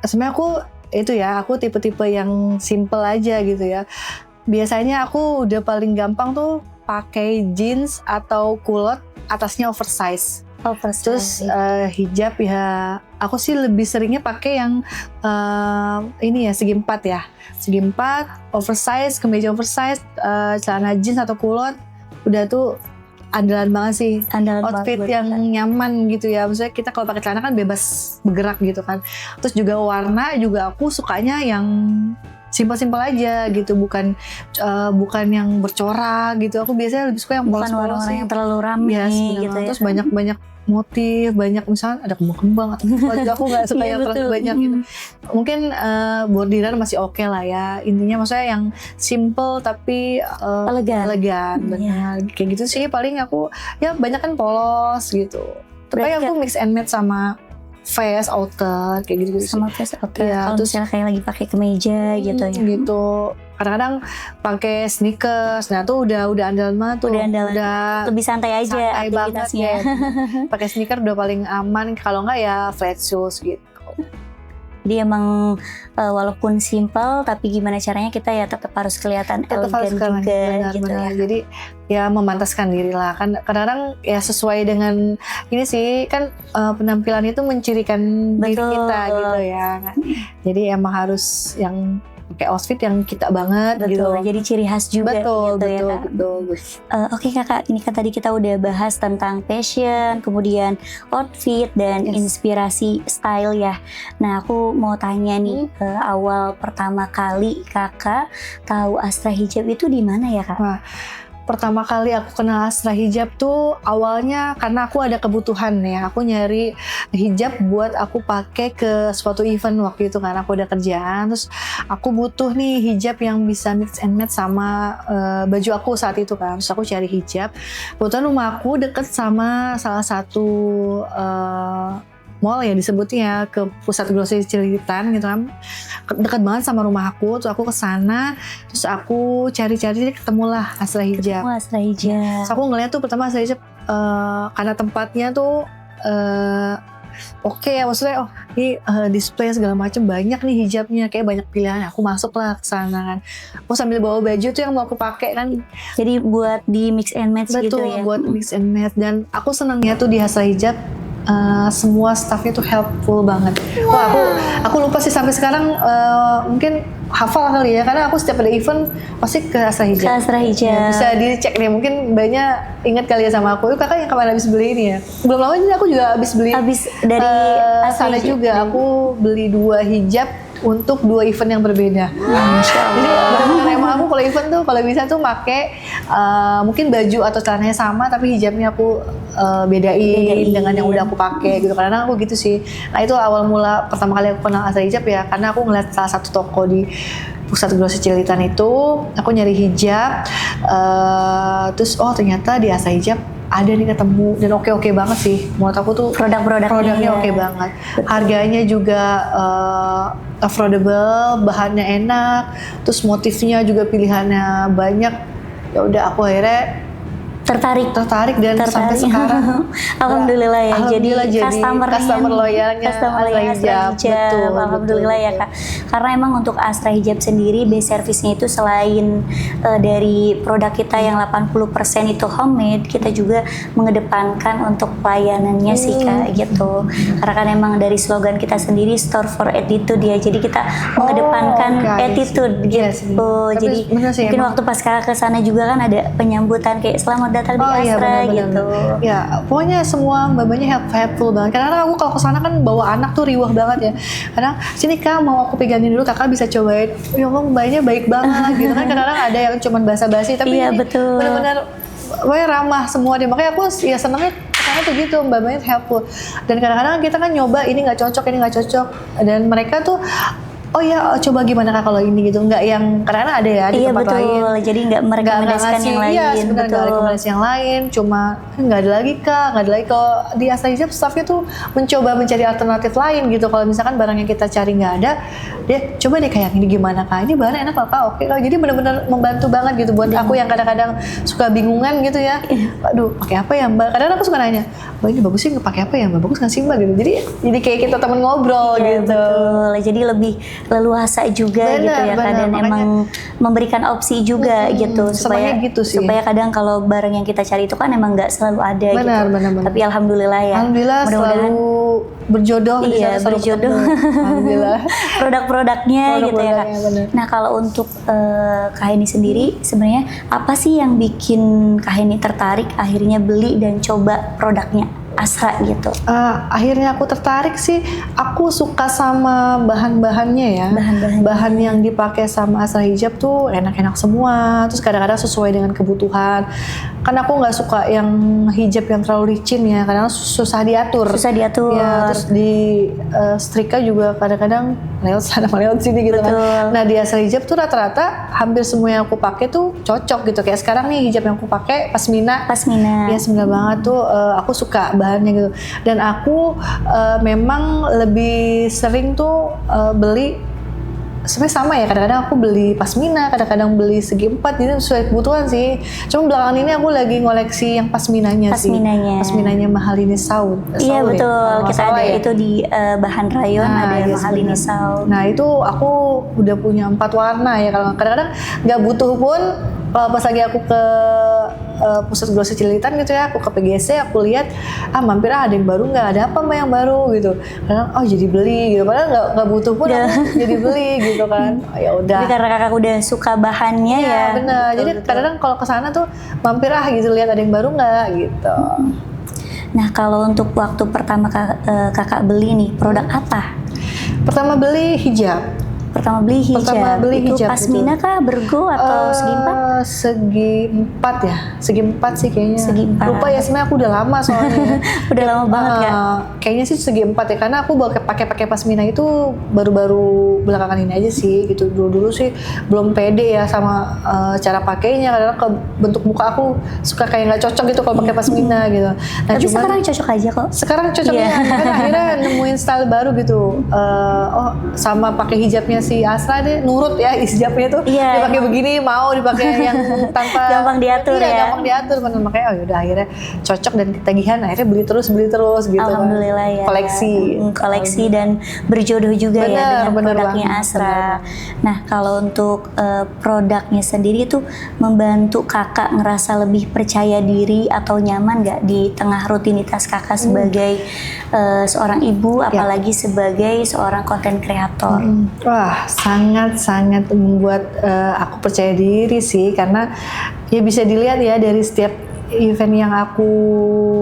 sebenarnya aku tipe-tipe yang simple aja gitu ya. Biasanya aku udah paling gampang tuh pakai jeans atau kulot, atasnya oversize. Terus hijab ya, aku sih lebih seringnya pakai yang ini ya, segi empat ya, oversize, kemeja oversize, celana jeans atau kulot, udah tuh andalan banget sih. Andalan Outfit banget. yang nyaman gitu ya. Maksudnya kita kalau pakai celana kan bebas bergerak gitu kan. Terus juga warna juga aku sukanya yang simpel-simpel aja gitu, bukan yang bercorak gitu. Aku biasanya lebih suka yang Bukan polos-polos warna-warna sih. yang terlalu ramai Yes, bener gitu banget. ya. Terus banyak motif, banyak misalnya ada kembang-kembang atau apa, aku nggak suka Iya, yang terlalu betul. banyak gitu. Mungkin bordiran masih oke lah ya. Intinya maksudnya yang simple tapi Elegan. elegan, benar. Kayak gitu sih paling aku ya banyak kan polos gitu. Tapi Berarti aku mix and match sama vest, outer kayak gitu sama vest outer. Iya, Kalau terus misalnya kayak lagi pakai kemeja gitu ya. Gitu. Kadang-kadang pakai sneakers. Nah, tuh udah andalan banget tuh. Udah andalan. Lebih santai aja santai banget aktivitasnya. ya. Pakai sneaker udah paling aman, kalau enggak ya flat shoes gitu. Jadi emang walaupun simple tapi gimana caranya kita ya tetap harus kelihatan Tetap harus elegan juga gitu benar. ya. Jadi ya memantaskan diri lah. Kan kadang-kadang ya sesuai dengan ini sih kan penampilan itu mencirikan diri Betul. kita gitu ya. Jadi emang harus yang pakai outfit yang kita banget gitu. Betul, jadi ciri khas juga Betul, gitu ya betul, Kak. betul. Oke Kakak, ini kan tadi kita udah bahas tentang fashion, kemudian outfit dan Yes. inspirasi style ya. Nah aku mau tanya nih, awal pertama kali Kakak tahu Astra Hijab itu di mana ya Kak? Pertama kali aku kenal Astra Hijab tuh awalnya karena aku ada kebutuhan ya. Aku nyari hijab buat aku pakai ke suatu event waktu itu karena aku ada kerjaan. Terus aku butuh nih hijab yang bisa mix and match sama baju aku saat itu kan. Terus aku cari hijab. Kebetulan rumah aku deket sama salah satu mall ya disebutnya, ke pusat grosir Cililitan gitu kan, dekat banget sama rumah aku. Terus aku kesana, terus aku cari-cari ketemulah Astra Hijab. Wah, Astra Hijab. Terus aku ngeliat tuh pertama Astra Hijab karena tempatnya tuh oke ya, maksudnya ini display segala macam banyak nih hijabnya, kayak banyak pilihan. Aku masuk lah ke sana kan, aku sambil bawa baju tuh yang mau aku pakai kan. Jadi buat di mix and match gitu Betul, ya. buat mix and match. Dan aku senangnya tuh di Astra Hijab semua staffnya tuh helpful banget. Wah, aku lupa sih sampai sekarang mungkin hafal kali ya, karena aku setiap ada event pasti ke Astra Hijab. Ke Astra Hijab. Ya, bisa dicek deh, mungkin banyak ingat kali ya sama aku. Kakak yang kemarin habis beli ini ya? Belum lama ini aku juga habis beli. Habis dari Astra sana Hijab. juga aku beli 2 hijab untuk 2 event yang berbeda. Masya Jadi Allah. benar-benar emang aku kalau event tuh kalau bisa tuh pakai mungkin baju atau celananya sama tapi hijabnya aku bedain dengan yang udah aku pakai gitu. Karena aku gitu sih. Nah itu awal mula pertama kali aku kenal Astra Hijab ya, karena aku ngeliat salah satu toko di pusat grosir Cililitan itu, aku nyari hijab, terus ternyata di Astra Hijab ada nih ketemu, dan oke banget sih. Menurut aku tuh produknya oke banget. Harganya juga affordable, bahannya enak, terus motifnya juga pilihannya banyak. Ya udah aku akhirnya tertarik dan sampai sekarang Alhamdulillah ya, Alhamdulillah jadi customer loyalnya Astra Hijab. Betul, Alhamdulillah ya Kak. Karena emang untuk Astra Hijab sendiri base service-nya itu selain dari produk kita yang 80% itu homemade, kita juga mengedepankan untuk pelayanannya sih Kak gitu. Karena kan emang dari slogan kita sendiri store for attitude ya. Jadi kita mengedepankan attitude Yes. gitu. Tapi Jadi bener sih, mungkin emang. waktu pas Kakak kesana juga kan ada penyambutan kayak selamat datang di iya, Astra benar-benar. gitu. Ya, pokoknya semua mbak-mbaknya helpful banget. Karena aku kalau kesana kan bawa anak tuh riwah banget ya. Kadang sini Kak mau aku pegangin dulu, Kakak bisa cobain. Ya Allah, mbaknya baik banget gitu kan. Kadang-kadang ada yang cuman basa-basi tapi Iya, ini betul. benar-benar pokoknya ramah semua deh. Makanya aku ya senangnya kesana tuh gitu, mbak-mbaknya helpful. Dan kadang-kadang kita kan nyoba ini nggak cocok, dan mereka tuh oh ya coba gimana Kak kalau ini gitu, nggak yang karena ada ya di Iya tempat betul, lain jadi nggak merekomendasikan yang lain. Iya sebenarnya nggak rekomendasi yang lain, cuma nggak ada lagi Kak, nggak ada lagi. Kalau di Astra Hijab staffnya tuh mencoba mencari alternatif lain gitu. Kalau misalkan barang yang kita cari nggak ada, dia coba deh kayak ini gimana Kak, ini bahannya enak Kak, oke Kak. Jadi benar-benar membantu banget gitu buat aku yang kadang-kadang suka bingungan gitu ya. Aduh pakai apa ya Mbak? Kadang aku suka nanya, Mbak ini bagus sih nggak pakai apa ya Mbak? Bagus nggak sih Mbak gitu. Jadi kayak kita temen ngobrol Iya, gitu. betul. Jadi lebih leluasa juga gitu ya Kak, dan makanya, emang memberikan opsi juga gitu senangnya gitu sih. supaya kadang kalau barang yang kita cari itu kan emang nggak selalu ada gitu. Benar. Tapi alhamdulillah ya. Alhamdulillah Mudah-mudahan selalu berjodoh di Iya, sana, selalu berjodoh. ketemu. Alhamdulillah. Produk-produknya gitu ya Kak. Produk-produknya, bener. Nah kalau untuk Kak Heni sendiri sebenarnya apa sih yang bikin Kak Heni tertarik akhirnya beli dan coba produknya Asra gitu? Akhirnya aku tertarik sih, aku suka sama bahan-bahannya ya. Bahan-bahannya. Bahan yang dipakai sama Asra Hijab tuh enak-enak semua, terus kadang-kadang sesuai dengan kebutuhan. Kan aku nggak suka yang hijab yang terlalu licin ya, kadang susah diatur. Susah diatur. Ya, terus di setrika juga kadang-kadang lewat sana lewat sini gitu Betul. kan. Nah di Asra Hijab tuh rata-rata hampir semua yang aku pakai tuh cocok gitu. Kayak sekarang nih hijab yang aku pakai pasmina. Pasmina. Ya sebenarnya banget tuh, aku suka bahannya gitu. Dan aku memang lebih sering tuh beli sebenarnya sama ya, kadang-kadang aku beli pasmina, kadang-kadang beli segi empat, jadi sesuai kebutuhan sih. Cuma belakangan ini aku lagi ngoleksi yang pasminanya sih. Pasminanya Mahalini Saud. Iya Saud betul, ya? kita ada itu di bahan rayon, ada iya, Mahalini Saud. Nah itu aku udah punya 4 warna ya, kalau kadang-kadang nggak butuh pun, kalau pas lagi aku ke pusat grosir Cililitan gitu ya, aku ke PGC, aku lihat mampir ada yang baru nggak, ada apa mbak yang baru gitu, kadang jadi beli gitu, padahal nggak butuh pun aku jadi beli gitu kan. Ya udah. Tapi karena kakak udah suka bahannya ya. Ya Benar. Jadi kadang-kadang kalau ke sana tuh mampir gitu, lihat ada yang baru nggak gitu. Nah kalau untuk waktu pertama kakak beli nih produk apa? Pertama beli hijab. Pertama beli hijab itu pasmina kah, bergo atau segi empat? Segi empat ya, segi empat sih kayaknya. Segi empat. Lupa ya, sebenarnya aku udah lama soalnya. Udah lama banget ya. Kayaknya sih segi empat ya, karena aku pakai pasmina itu baru-baru belakangan ini aja sih gitu. Dulu sih belum pede ya sama cara pakainya, karena ke bentuk muka aku suka kayak nggak cocok gitu kalau pakai pasmina gitu. Nah, tapi sekarang cocok aja kok. Sekarang cocoknya, kan akhirnya nemuin style baru gitu. Sama pakai hijabnya si Asra deh, nurut ya hijabnya tuh. Iya, dipakai begini, mau dipakai yang tanpa gampang diatur ya. Gampang diatur, bener. Makanya yaudah akhirnya cocok dan ketagihan, akhirnya beli terus gitu. Alhamdulillah kan. Ya. Koleksi dan berjodoh juga ya dengan produknya banget. Asra. Nah kalau untuk produknya sendiri tuh membantu kakak ngerasa lebih percaya diri atau nyaman nggak di tengah rutinitas kakak sebagai seorang ibu, apalagi sebagai seorang konten kreator? Wah, sangat-sangat membuat aku percaya diri sih, karena ya bisa dilihat ya dari setiap event yang aku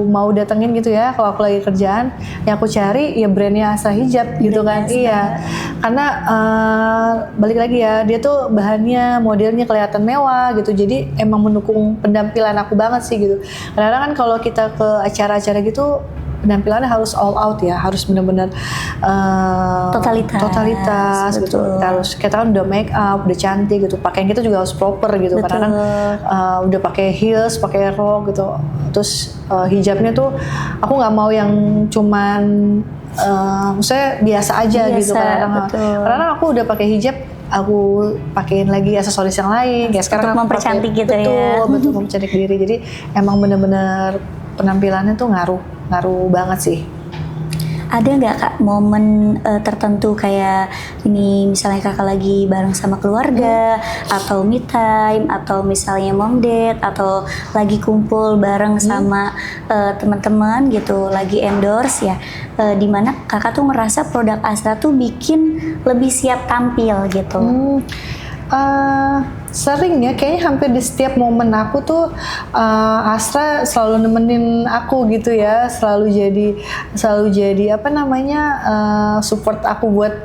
mau datengin gitu ya, kalau aku lagi kerjaan yang aku cari ya brandnya Asra Hijab gitu kan. Iya, karena balik lagi ya, dia tuh bahannya, modelnya kelihatan mewah gitu, jadi emang mendukung penampilan aku banget sih gitu. Kadang-kadang kan kalau kita ke acara-acara gitu penampilannya harus all out ya, harus benar-benar totalitas gitu. Kita kan udah make up, udah cantik gitu, pakaian kita juga harus proper gitu. Karena kan udah pakai heels, pakai rok gitu. Terus hijabnya tuh aku nggak mau yang cuman maksudnya biasa aja gitu. Karena aku udah pakai hijab, aku pakein lagi aksesoris yang lain. Kayak sekarang untuk mempercantik gitu ya. Betul, mempercantik diri. Jadi emang benar-benar penampilannya tuh ngaruh banget sih. Ada nggak kak momen tertentu kayak ini misalnya kakak lagi bareng sama keluarga atau me time atau misalnya mom date atau lagi kumpul bareng sama teman-teman gitu, lagi endorse ya, dimana kakak tuh ngerasa produk Asra tuh bikin lebih siap tampil gitu? Sering ya, kayaknya hampir di setiap momen aku tuh Asra selalu nemenin aku gitu ya, selalu jadi apa namanya, support aku buat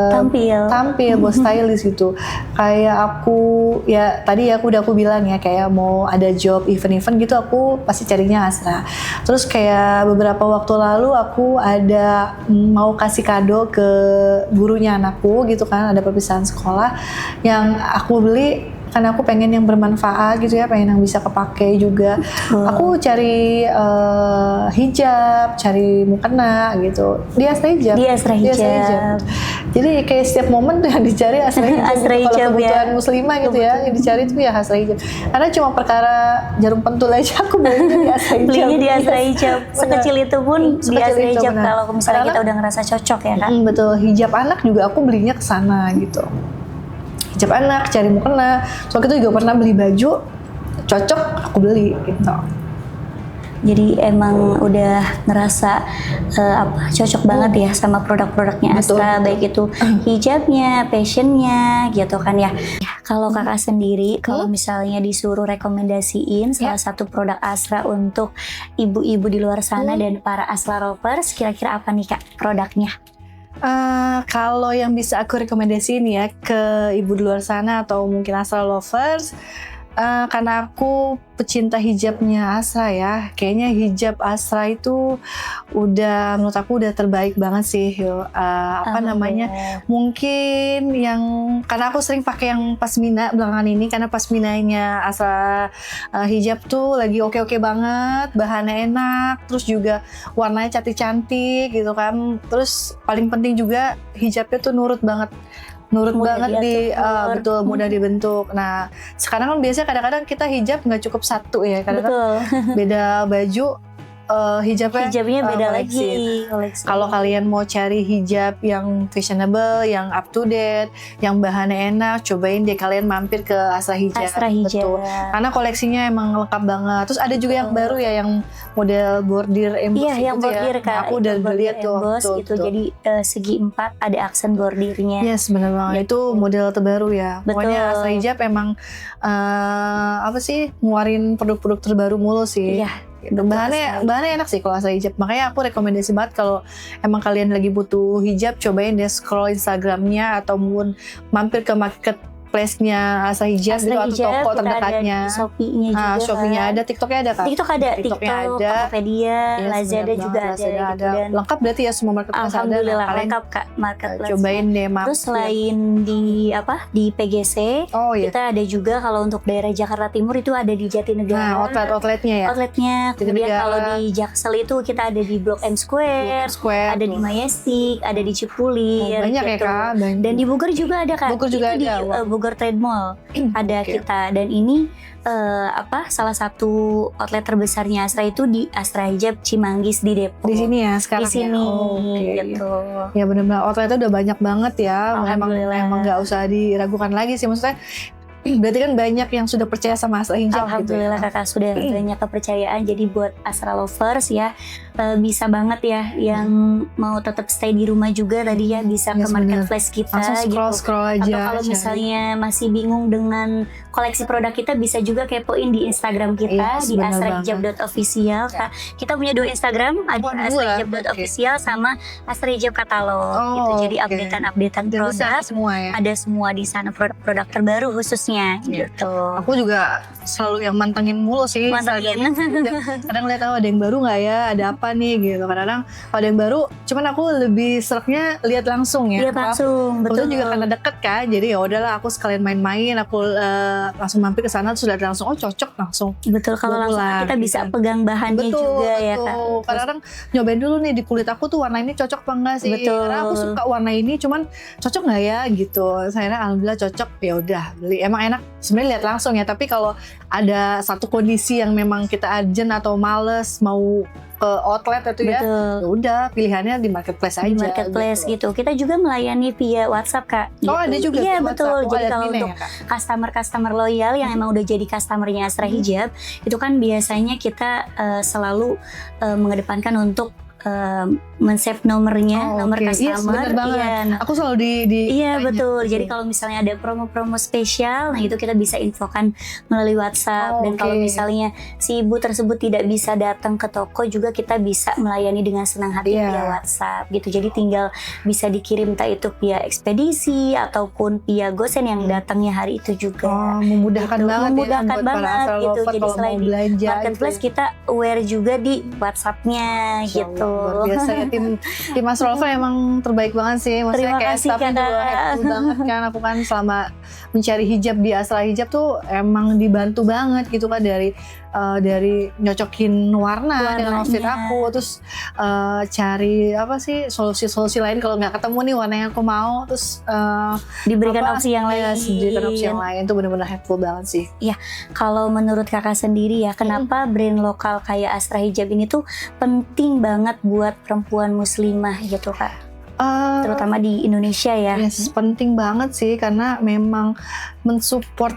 tampil buat stylist gitu. Kayak aku ya tadi ya udah aku bilang ya, kayak mau ada job event-event gitu aku pasti carinya Asra. Terus kayak beberapa waktu lalu aku ada mau kasih kado ke gurunya anakku gitu kan, ada perpisahan sekolah yang aku beli karena aku pengen yang bermanfaat gitu ya, pengen yang bisa kepake juga. Aku cari hijab, cari mukena gitu di Asra Hijab. Jadi kayak setiap momen tuh yang dicari Asra Hijab. Kalau kebutuhan muslimah gitu ya, yang dicari tuh ya Asra Hijab. Karena cuma perkara jarum pentul aja aku belinya di Asra Hijab. Belinya di Asra Hijab. Sekecil itu pun di Asra Hijab kalau misalnya kita udah ngerasa cocok ya Kak. Betul, hijab anak juga aku belinya ke sana gitu. Hijab anak, cari mukena. Soalnya itu juga pernah beli baju cocok, aku beli gitu. Jadi emang udah ngerasa cocok banget ya sama produk-produknya Betul, Astra, betul. baik itu hijabnya, fashionnya, gitu kan ya. Kalau kakak sendiri, kalau misalnya disuruh rekomendasiin salah satu produk Astra untuk ibu-ibu di luar sana dan para Astra lovers, kira-kira apa nih kak produknya? Kalau yang bisa aku rekomendasiin ya ke ibu di luar sana atau mungkin Astra lovers, karena aku pecinta hijabnya Astra ya, kayaknya hijab Astra itu menurut aku udah terbaik banget sih. Mungkin yang karena aku sering pakai yang pasmina belakangan ini, karena pasminanya Astra hijab tuh lagi oke-oke banget, bahannya enak, terus juga warnanya cantik-cantik gitu kan. Terus paling penting juga hijabnya tuh nurut banget betul, mudah dibentuk. Nah, sekarang kan biasanya kadang-kadang kita hijab nggak cukup satu ya, kadang-kadang beda baju, hijabnya beda koleksi. lagi. Kalau kalian mau cari hijab yang fashionable, yang up to date, yang bahannya enak, cobain deh kalian mampir ke Astra Hijab. Betul. Karena koleksinya emang lengkap banget. Terus ada juga yang baru ya, yang model bordir emboss. Iya, yang bordir ya. Kak. Aku udah lihat tuh. Itu jadi segi 4 ada aksen bordirnya. Yes, benar banget. Itu model terbaru ya. Betul. Pokoknya Astra Hijab emang ngeluarin produk-produk terbaru mulu sih. Iya. Bahannya enak sih kalau Astra Hijab. Makanya aku rekomendasi banget kalau emang kalian lagi butuh hijab, cobain deh scroll Instagramnya atau mungkin mampir ke marketplace-nya Astra Hijab itu atau toko terdekatnya. Shopee-nya juga. Shopee-nya ada, TikTok-nya ada kan? TikTok ada, Tokopedia, Yes, Lazada juga ada. Dan lengkap berarti ya semua marketplace ada. Alhamdulillah lengkap Kak marketplace. Cobain deh mampir. Terus selain di PGC, kita ada juga kalau untuk daerah Jakarta Timur itu ada di Jatinegara. Nah, outletnya ya. Kemudian kalau di Jaksel itu kita ada di Blok M Square, ada di Majestic, ada di Cipulir. Banyak ya Kak. Dan di Bogor juga ada Kak. Bogor juga itu ada. Di Bogor Trade Mall ada kita, dan ini salah satu outlet terbesarnya Astra itu di Astra Hijab Cimanggis di Depok. Di sini ya sekarang. Di sini gitu. Ya benar-benar outletnya udah banyak banget ya. Emang nggak usah diragukan lagi sih, maksudnya. Berarti kan banyak yang sudah percaya sama Astra Hijab. Alhamdulillah gitu ya. Kakak sudah banyak kepercayaan. Jadi buat Astra lovers ya, bisa banget ya yang mau tetap stay di rumah juga tadi ya bisa ke marketplace kita. Langsung scroll aja. Atau kalau misalnya masih bingung dengan koleksi produk kita, bisa juga kepoin di Instagram kita di astrahijab.official. Kita punya 2 Instagram, ada astrahijab.official sama Astra Hijab katalog gitu. Jadi updatean produk semua ya. ada semua di sana, produk terbaru khususnya gitu. Aku juga selalu yang mantengin mulu sih. Kadang lihat ada yang baru nggak ya, ada apa nih gitu. Kadang kalau ada yang baru, cuman aku lebih sereknya lihat langsung ya. Lihat langsung, betul. Juga karena deket kan, jadi ya udahlah aku sekalian main-main, aku langsung mampir ke sana, sudah langsung cocok langsung. Betul, kalau langsung kita bisa pegang bahannya juga ya Kak. Kadang-kadang nyobain dulu nih di kulit aku tuh warna ini cocok apa enggak sih? Karena aku suka warna ini, cuman cocok nggak ya gitu. Saya alhamdulillah cocok, ya udah beli. Emang enak sebenarnya lihat langsung ya, tapi kalau ada satu kondisi yang memang kita urgent atau males mau ke outlet itu ya udah pilihannya di marketplace aja. Di marketplace gitu. Kita juga melayani via WhatsApp Kak. Oh ada juga. Iya betul. Jadi kalau untuk ya, customer loyal yang emang udah jadi customernya Astra Hijab, itu kan biasanya kita selalu mengedepankan untuk men-save nomornya, nomor customer. Iya, aku selalu Iya betul. Jadi kalau misalnya ada promo-promo spesial, nah itu kita bisa infokan melalui WhatsApp. Dan kalau misalnya si ibu tersebut tidak bisa datang ke toko, juga kita bisa melayani dengan senang hati via WhatsApp gitu. Jadi tinggal bisa dikirim entah itu via ekspedisi ataupun via gosen yang datangnya hari itu juga. Memudahkan gitu. banget. Memudahkan banget gitu. Jadi selain di marketplace, gitu. Kita aware juga di WhatsApp-nya gitu. Luar biasa ya, tim Astra Lover emang terbaik banget sih. Maksudnya kayak staffnya juga happy banget kan. Aku kan selama mencari hijab di Astra Hijab tuh emang dibantu banget gitu kan, dari nyocokin warna dengan outfit aku, terus cari solusi lain kalau nggak ketemu nih warna yang aku mau, terus diberikan opsi yang lain. Diberikan opsi yang lain, itu benar-benar helpful banget sih. Iya, kalau menurut kakak sendiri ya, kenapa brand lokal kayak Astra Hijab ini tuh penting banget buat perempuan muslimah gitu Kak? terutama di Indonesia ya. Yes, penting banget sih karena memang mensupport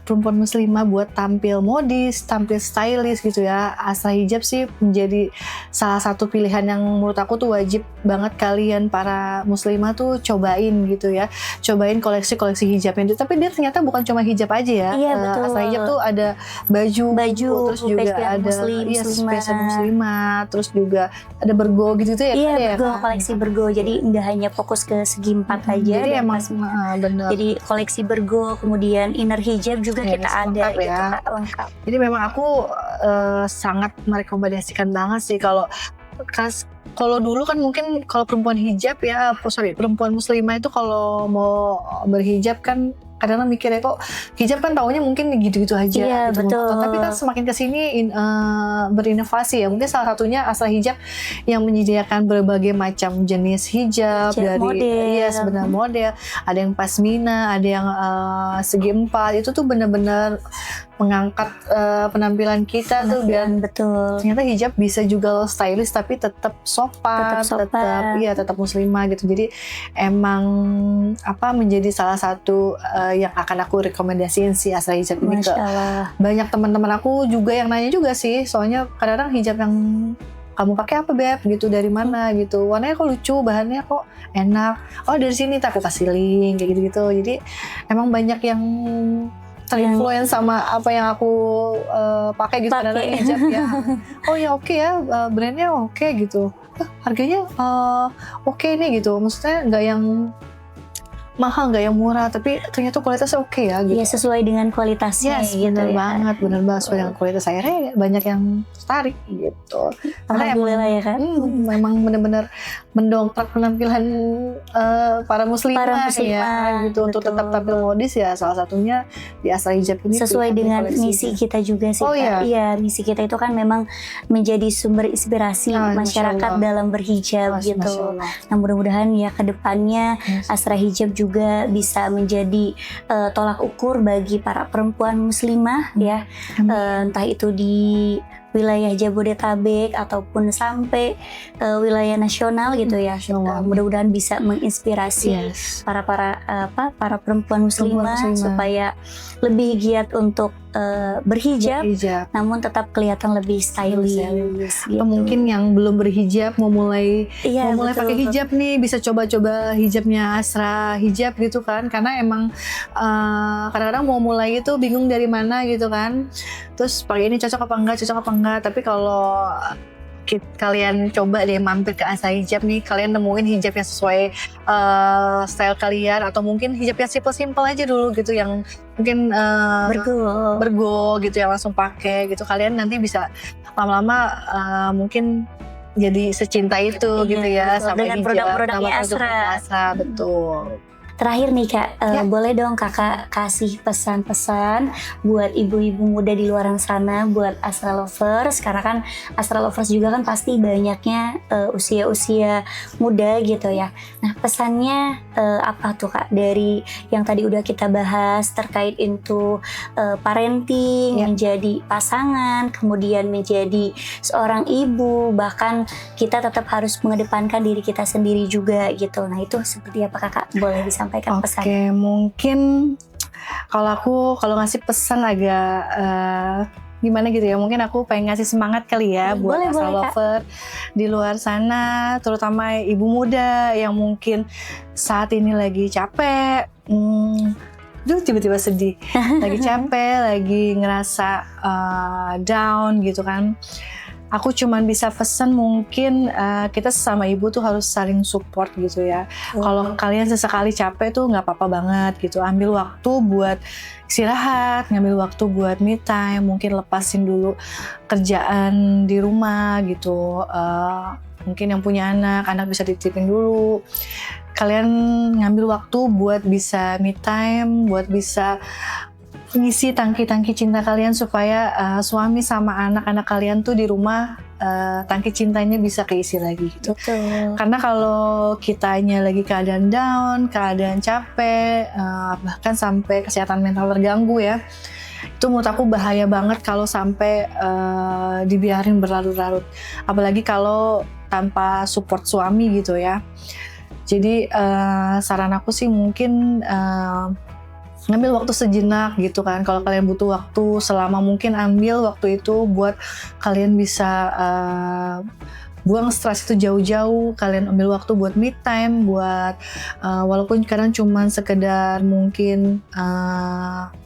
perempuan muslimah buat tampil modis, tampil stylish gitu ya. Asra hijab sih menjadi salah satu pilihan yang menurut aku tuh wajib banget kalian para muslimah tuh cobain gitu ya. Cobain koleksi-koleksi hijabnya itu. Tapi dia ternyata bukan cuma hijab aja ya. Iya, betul. Asra hijab tuh ada baju, terus juga fashion ada muslimah. fashion muslimah, terus juga ada bergo gitu tuh ya. Iya, kan, ya, bergo, kan? koleksi bergo. Jadi nggak hanya fokus ke segi 4 aja. Jadi dan emang bener. jadi koleksi bergo, kemudian inner hijab juga Yes, kita ada lengkap gitu, ya. Kak, lengkap. Jadi memang aku sangat merekomendasikan banget sih kalau dulu kan mungkin kalau perempuan hijab ya, perempuan muslimah itu kalau mau berhijab kan kadang-kadang mikirnya kok hijab kan taunya mungkin gitu-gitu aja. Iya, gitu. betul. Tapi kan semakin kesini berinovasi ya. Mungkin salah satunya Asra Hijab yang menyediakan berbagai macam jenis hijab dari model. Sebenarnya model. Ada yang pasmina, ada yang segi 4. Itu tuh benar-benar mengangkat penampilan kita tuh biar betul. ternyata hijab bisa juga stylish tapi tetap sopan, tetap muslimah gitu. Jadi emang menjadi salah satu yang akan aku rekomendasiin si Asra Hijab ini ke banyak teman-teman aku juga yang nanya juga sih. Soalnya kadang-kadang hijab yang kamu pakai apa Beb gitu, dari mana gitu, warnanya kok lucu, bahannya kok enak, oh dari sini tak aku kasih link kayak gitu-gitu. Jadi emang banyak yang terinfluence sama apa yang aku pakai gitu. Kadang-kadang hijab ya, oh ya oke ya, brandnya oke gitu, harganya oke nih gitu, maksudnya nggak yang mahal, nggak yang murah, tapi ternyata kualitasnya oke ya gitu. Ya sesuai dengan kualitasnya gitu bener ya. banget sesuai dengan kualitas. Akhirnya banyak yang tertarik gitu. Alhamdulillah ya kan. Memang benar-benar mendongkrak penampilan para muslimah ya gitu. Untuk tetap tampil modis ya, salah satunya di Asra Hijab ini. Sesuai dengan misi kita juga sih. Iya, misi kita itu kan memang menjadi sumber inspirasi masyarakat dalam berhijab gitu. Nah mudah-mudahan ya kedepannya Asra Hijab juga bisa menjadi tolak ukur bagi para perempuan muslimah ya, entah itu di wilayah Jabodetabek ataupun sampai wilayah nasional gitu ya. Mudah-mudahan bisa menginspirasi para perempuan muslimah supaya lebih giat untuk berhijab, namun tetap kelihatan lebih stylish gitu. Atau mungkin yang belum berhijab mau mulai pakai hijab nih, bisa coba-coba hijabnya Asra Hijab gitu kan, karena emang kadang-kadang mau mulai itu bingung dari mana gitu kan, terus pakai ini cocok apa enggak, tapi kalau kalian coba deh mampir ke Asra Hijab nih, kalian nemuin hijab yang sesuai style kalian, atau mungkin hijab yang simple aja dulu gitu, yang mungkin bergo gitu, yang langsung pakai gitu. Kalian nanti bisa lama-lama mungkin jadi secinta itu gitu ya sama dengan hijab, produk-produknya Asra. Betul. Terakhir nih Kak, boleh dong Kakak kasih pesan-pesan buat ibu-ibu muda di luar sana, buat Asra Lovers, karena kan Asra Lovers juga kan pasti banyaknya usia-usia muda gitu ya. Nah pesannya apa tuh Kak, dari yang tadi udah kita bahas terkait itu parenting, menjadi pasangan, kemudian menjadi seorang ibu, bahkan kita tetap harus mengedepankan diri kita sendiri juga gitu. Nah itu seperti apa Kakak, boleh disampaikan pesan? Oke, mungkin kalau ngasih pesan agak gimana gitu ya, mungkin aku pengen ngasih semangat kali ya buat Asra Lover di luar sana, terutama ibu muda yang mungkin saat ini lagi capek, tiba-tiba sedih, lagi capek, lagi ngerasa down gitu kan. Aku cuman bisa pesan mungkin kita sesama ibu tuh harus saling support gitu ya. Kalau kalian sesekali capek tuh nggak apa-apa banget gitu. Ambil waktu buat istirahat, ngambil waktu buat me time, mungkin lepasin dulu kerjaan di rumah gitu. Mungkin yang punya anak bisa dititipin dulu. Kalian ngambil waktu buat bisa me time, buat bisa ngisi tangki-tangki cinta kalian supaya suami sama anak-anak kalian tuh di rumah tangki cintanya bisa keisi lagi gitu. Karena kalau kitanya lagi keadaan down, keadaan capek, bahkan sampai kesehatan mental terganggu ya, itu menurut aku bahaya banget kalau sampai dibiarin berlarut-larut. Apalagi kalau tanpa support suami gitu ya. Jadi saran aku sih mungkin ngambil waktu sejenak gitu kan. Kalau kalian butuh waktu selama mungkin, ambil waktu itu buat kalian bisa buang stres itu jauh-jauh. Kalian ambil waktu buat me time, buat walaupun kadang cuman sekedar mungkin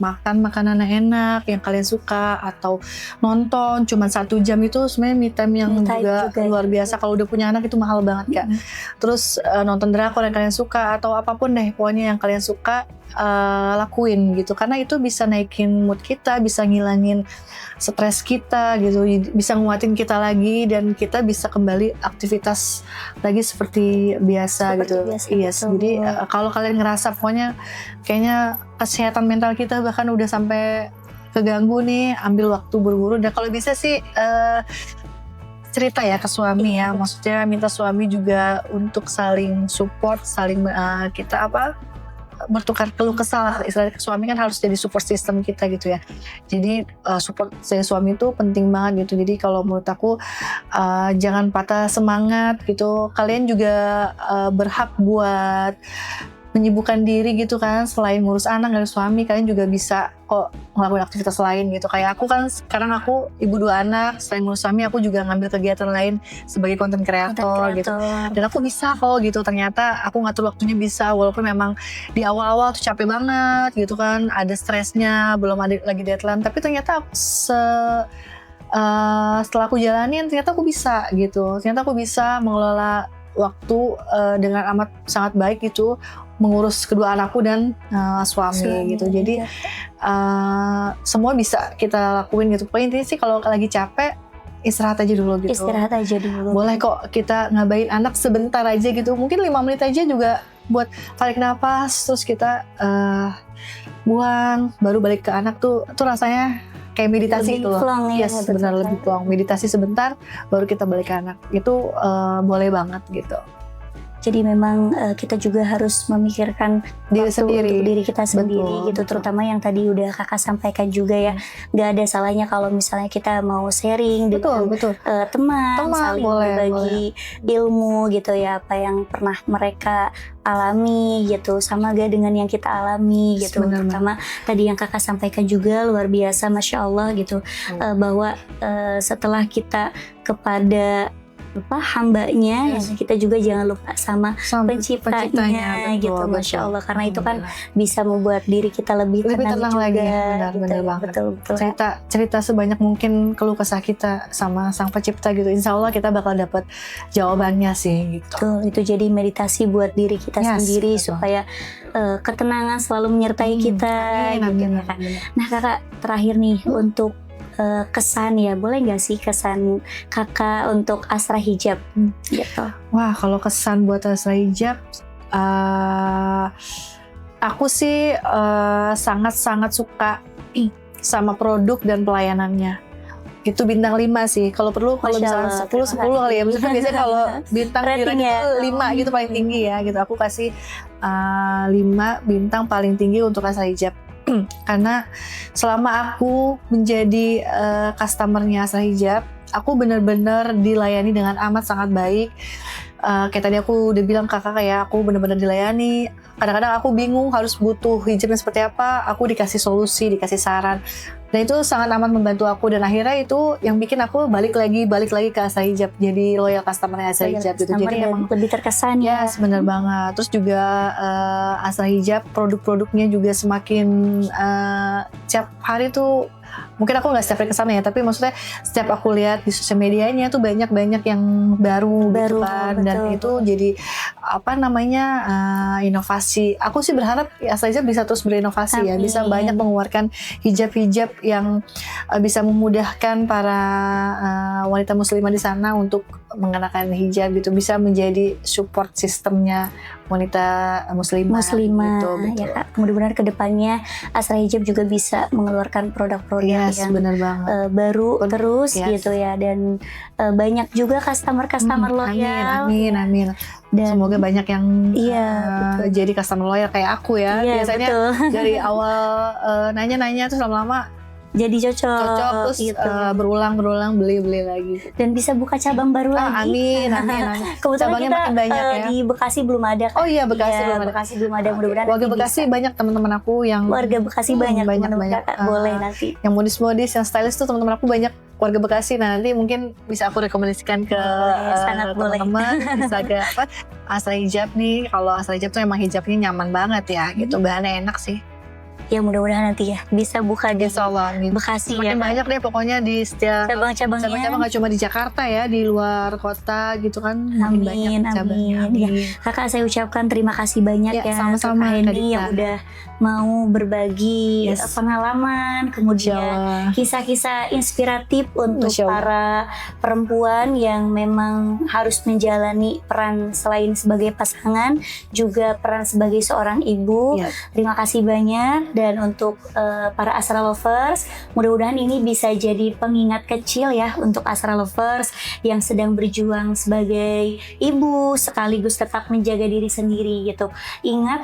makan makanan yang enak yang kalian suka, atau nonton cuman 1 jam, itu sebenarnya me time yang juga luar biasa. Kalau udah punya anak itu mahal banget Kak. Terus nonton drakor yang kalian suka atau apapun deh pokoknya yang kalian suka, lakuin gitu, karena itu bisa naikin mood kita, bisa ngilangin stres kita gitu, bisa nguatin kita lagi, dan kita bisa kembali aktivitas lagi seperti biasa gitu. Yes. Jadi kalau kalian ngerasa pokoknya kayaknya kesehatan mental kita bahkan udah sampai keganggu nih, ambil waktu buru-buru. Dan kalau bisa sih cerita ya ke suami ya, maksudnya minta suami juga untuk saling support, saling kita bertukar keluh kesah. Istilahnya suami kan harus jadi support system kita gitu ya. Jadi support saya suami itu penting banget gitu. Jadi kalau menurut aku jangan patah semangat gitu. Kalian juga berhak buat menyibukkan diri gitu kan. Selain ngurus anak dan suami, kalian juga bisa kok ngelakuin aktivitas lain gitu. Kayak aku kan sekarang aku ibu 2 anak, selain ngurus suami aku juga ngambil kegiatan lain sebagai content creator gitu. Dan aku bisa kok gitu, ternyata aku ngatur waktunya bisa, walaupun memang di awal-awal tuh capek banget gitu kan, ada stresnya, belum ada lagi deadline, tapi ternyata setelah aku jalanin ternyata aku bisa gitu. Ternyata aku bisa mengelola waktu dengan amat sangat baik gitu, mengurus kedua anakku dan suami gitu. Jadi semua bisa kita lakuin gitu. Pokoknya intinya sih kalau lagi capek, istirahat aja dulu gitu. Istirahat aja dulu. Boleh kok kita ngabain anak sebentar aja gitu. Mungkin 5 menit aja juga buat tarik nafas, terus kita buang, baru balik ke anak tuh rasanya kayak meditasi gitu loh. Yes, benar, lebih plong. Meditasi sebentar, baru kita balik ke anak. Itu boleh banget gitu. Jadi memang kita juga harus memikirkan diri sendiri, untuk diri kita sendiri gitu. Betul. Terutama yang tadi udah kakak sampaikan juga ya. Gak ada salahnya kalau misalnya kita mau sharing dengan teman, saling berbagi ilmu gitu ya, apa yang pernah mereka alami gitu, sama gak dengan yang kita alami gitu. Terutama tadi yang kakak sampaikan juga luar biasa, Masya Allah gitu. Bahwa setelah kita kepada hambanya, kita juga jangan lupa sama penciptanya gitu, Masya Allah, karena itu kan bisa membuat diri kita lebih tenang juga lagi. Benar banget. Betul. Cerita sebanyak mungkin keluh kesah kita sama Sang Pencipta gitu, insya Allah kita bakal dapat jawabannya sih gitu. Betul, itu jadi meditasi buat diri kita sendiri, supaya ketenangan selalu menyertai kita. Amin. Nah kakak, terakhir nih untuk kesan ya, boleh nggak sih kesan kakak untuk Asra Hijab gitu? Wah, kalau kesan buat Asra Hijab, aku sih sangat-sangat suka sama produk dan pelayanannya. Itu bintang 5 sih. Kalau perlu, kalau misalnya 10 kali ya. Maksudnya biasanya kalau bintang itu 5 gitu paling tinggi ya gitu. Aku kasih 5 bintang paling tinggi untuk Asra Hijab. Karena selama aku menjadi customernya Asra Hijab, aku benar-benar dilayani dengan amat sangat baik. Kayak tadi aku udah bilang kakak, kayak aku benar-benar dilayani. Kadang-kadang aku bingung harus butuh hijabnya seperti apa, aku dikasih solusi, dikasih saran. Dan itu sangat amat membantu aku, dan akhirnya itu yang bikin aku balik lagi ke Asra Hijab, jadi loyal customer-nya Asra Hijab gitu. Jadi emang lebih terkesan ya. Yes, benar banget. Terus juga Asra Hijab produk-produknya juga semakin setiap hari tuh, mungkin aku nggak setiap hari kesana ya, tapi maksudnya setiap aku lihat di sosial medianya tuh banyak yang baru gitu kan. Dan itu jadi inovasi. Aku sih berharap Asra Hijab bisa terus berinovasi. Amin. Ya, bisa banyak mengeluarkan hijab-hijab yang bisa memudahkan para wanita muslimah di sana untuk mengenakan hijab gitu, bisa menjadi support sistemnya wanita muslimah gitu, ya Kak. Mudah-mudahan kedepannya Asra Hijab juga bisa mengeluarkan produk-produk yang bener banget. Baru terus gitu ya, dan banyak juga customer loyal. Amin. Dan semoga banyak yang jadi customer loyal kayak aku ya. Biasanya dari awal nanya-nanya terus lama-lama jadi cocok. Cocok terus gitu. berulang beli lagi. Dan bisa buka cabang baru lagi. Amin. Kebetulan Cabangnya kita makin banyak ya. di Bekasi belum ada kan? Oh iya, Bekasi Iya, belum ada. Bekasi belum ada, mudah-mudahan Warga nanti Bekasi bisa. banyak teman-teman aku yang Warga Bekasi banyak banyak. Kakak, boleh nanti. yang modis-modis, yang stylish tuh teman-teman aku banyak warga Bekasi. Nah, nanti mungkin bisa aku rekomendasikan ke Sangat boleh. teman-teman. Bisa ke apa? Asra Hijab nih. Kalau Asra Hijab tuh emang hijabnya nyaman banget ya, gitu. Bahannya enak sih. Ya mudah-mudahan nanti ya bisa buka di Insya Allah. Bekasi ya. Makin banyak deh pokoknya di setiap Cabang-cabangnya. cabang-cabang, nggak cuma di Jakarta ya, di luar kota gitu kan. Makin banyak Amin, cabangnya. amin. Ya, Kakak saya ucapkan terima kasih banyak Ya, ya, sama-sama, Kak Kak Hendy yang Dita. udah mau berbagi Yes. pengalaman, Insya kemudian Allah. kisah-kisah inspiratif untuk Masya Allah. para perempuan yang memang harus menjalani peran selain sebagai pasangan, juga peran sebagai seorang ibu. Ya. Terima kasih banyak, dan untuk para Asra Lovers, mudah-mudahan ini bisa jadi pengingat kecil ya untuk Asra Lovers yang sedang berjuang sebagai ibu sekaligus tetap menjaga diri sendiri gitu. Ingat,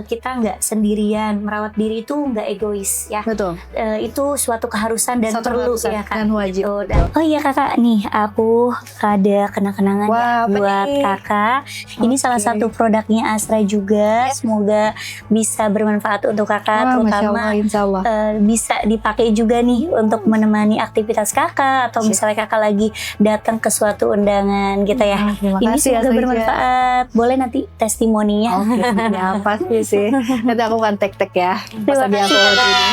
kita nggak sendirian, merawat diri itu nggak egois ya. Betul. Itu suatu keharusan dan Suatu perlu keharusan ya Kak. dan wajib. Gitu. Oh iya Kakak, nih aku ada kenang-kenangan Wah, ya apa buat nih? Kakak. Ini salah Oke. satu produknya Asra juga. Semoga bisa bermanfaat untuk Kakak, Wah, Masya terutama Allah, Insya Allah. bisa dipakai juga nih untuk menemani aktivitas Kakak, atau Siap. misalnya Kakak lagi datang ke suatu undangan gitu ya. Terima Ini kasih ya, semoga Asra bermanfaat. Boleh nanti testimoninya. Oke, ya pasti sih. Nanti aku akan tag-tag ya. Pas Terima lagi kasih, aku Kakak. ini.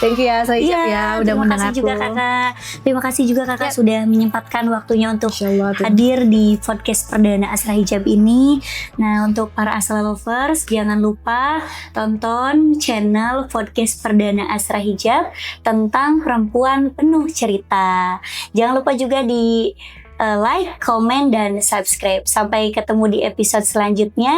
Thank you ya, saya Iya, ya udah terima undang kasih aku. juga Kakak. Terima kasih juga Kakak Yap. sudah menyempatkan waktunya untuk Insya Allah. hadir di podcast perdana Asra Hijab ini. Nah, untuk para Asra Lovers, jangan lupa tonton channel podcast perdana Asra Hijab tentang perempuan penuh cerita. Jangan lupa juga di like, komen, dan subscribe. Sampai ketemu di episode selanjutnya,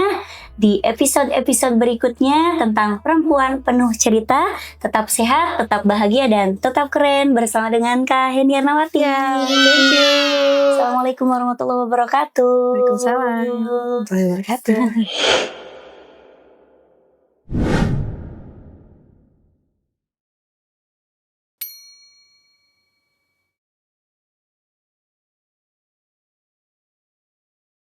di episode-episode berikutnya tentang perempuan penuh cerita. Tetap sehat, tetap bahagia, dan tetap keren bersama dengan Kak Hendy Arnawati. Ya, thank you. Assalamualaikum warahmatullahi wabarakatuh. Waalaikumsalam warahmatullahi wabarakatuh.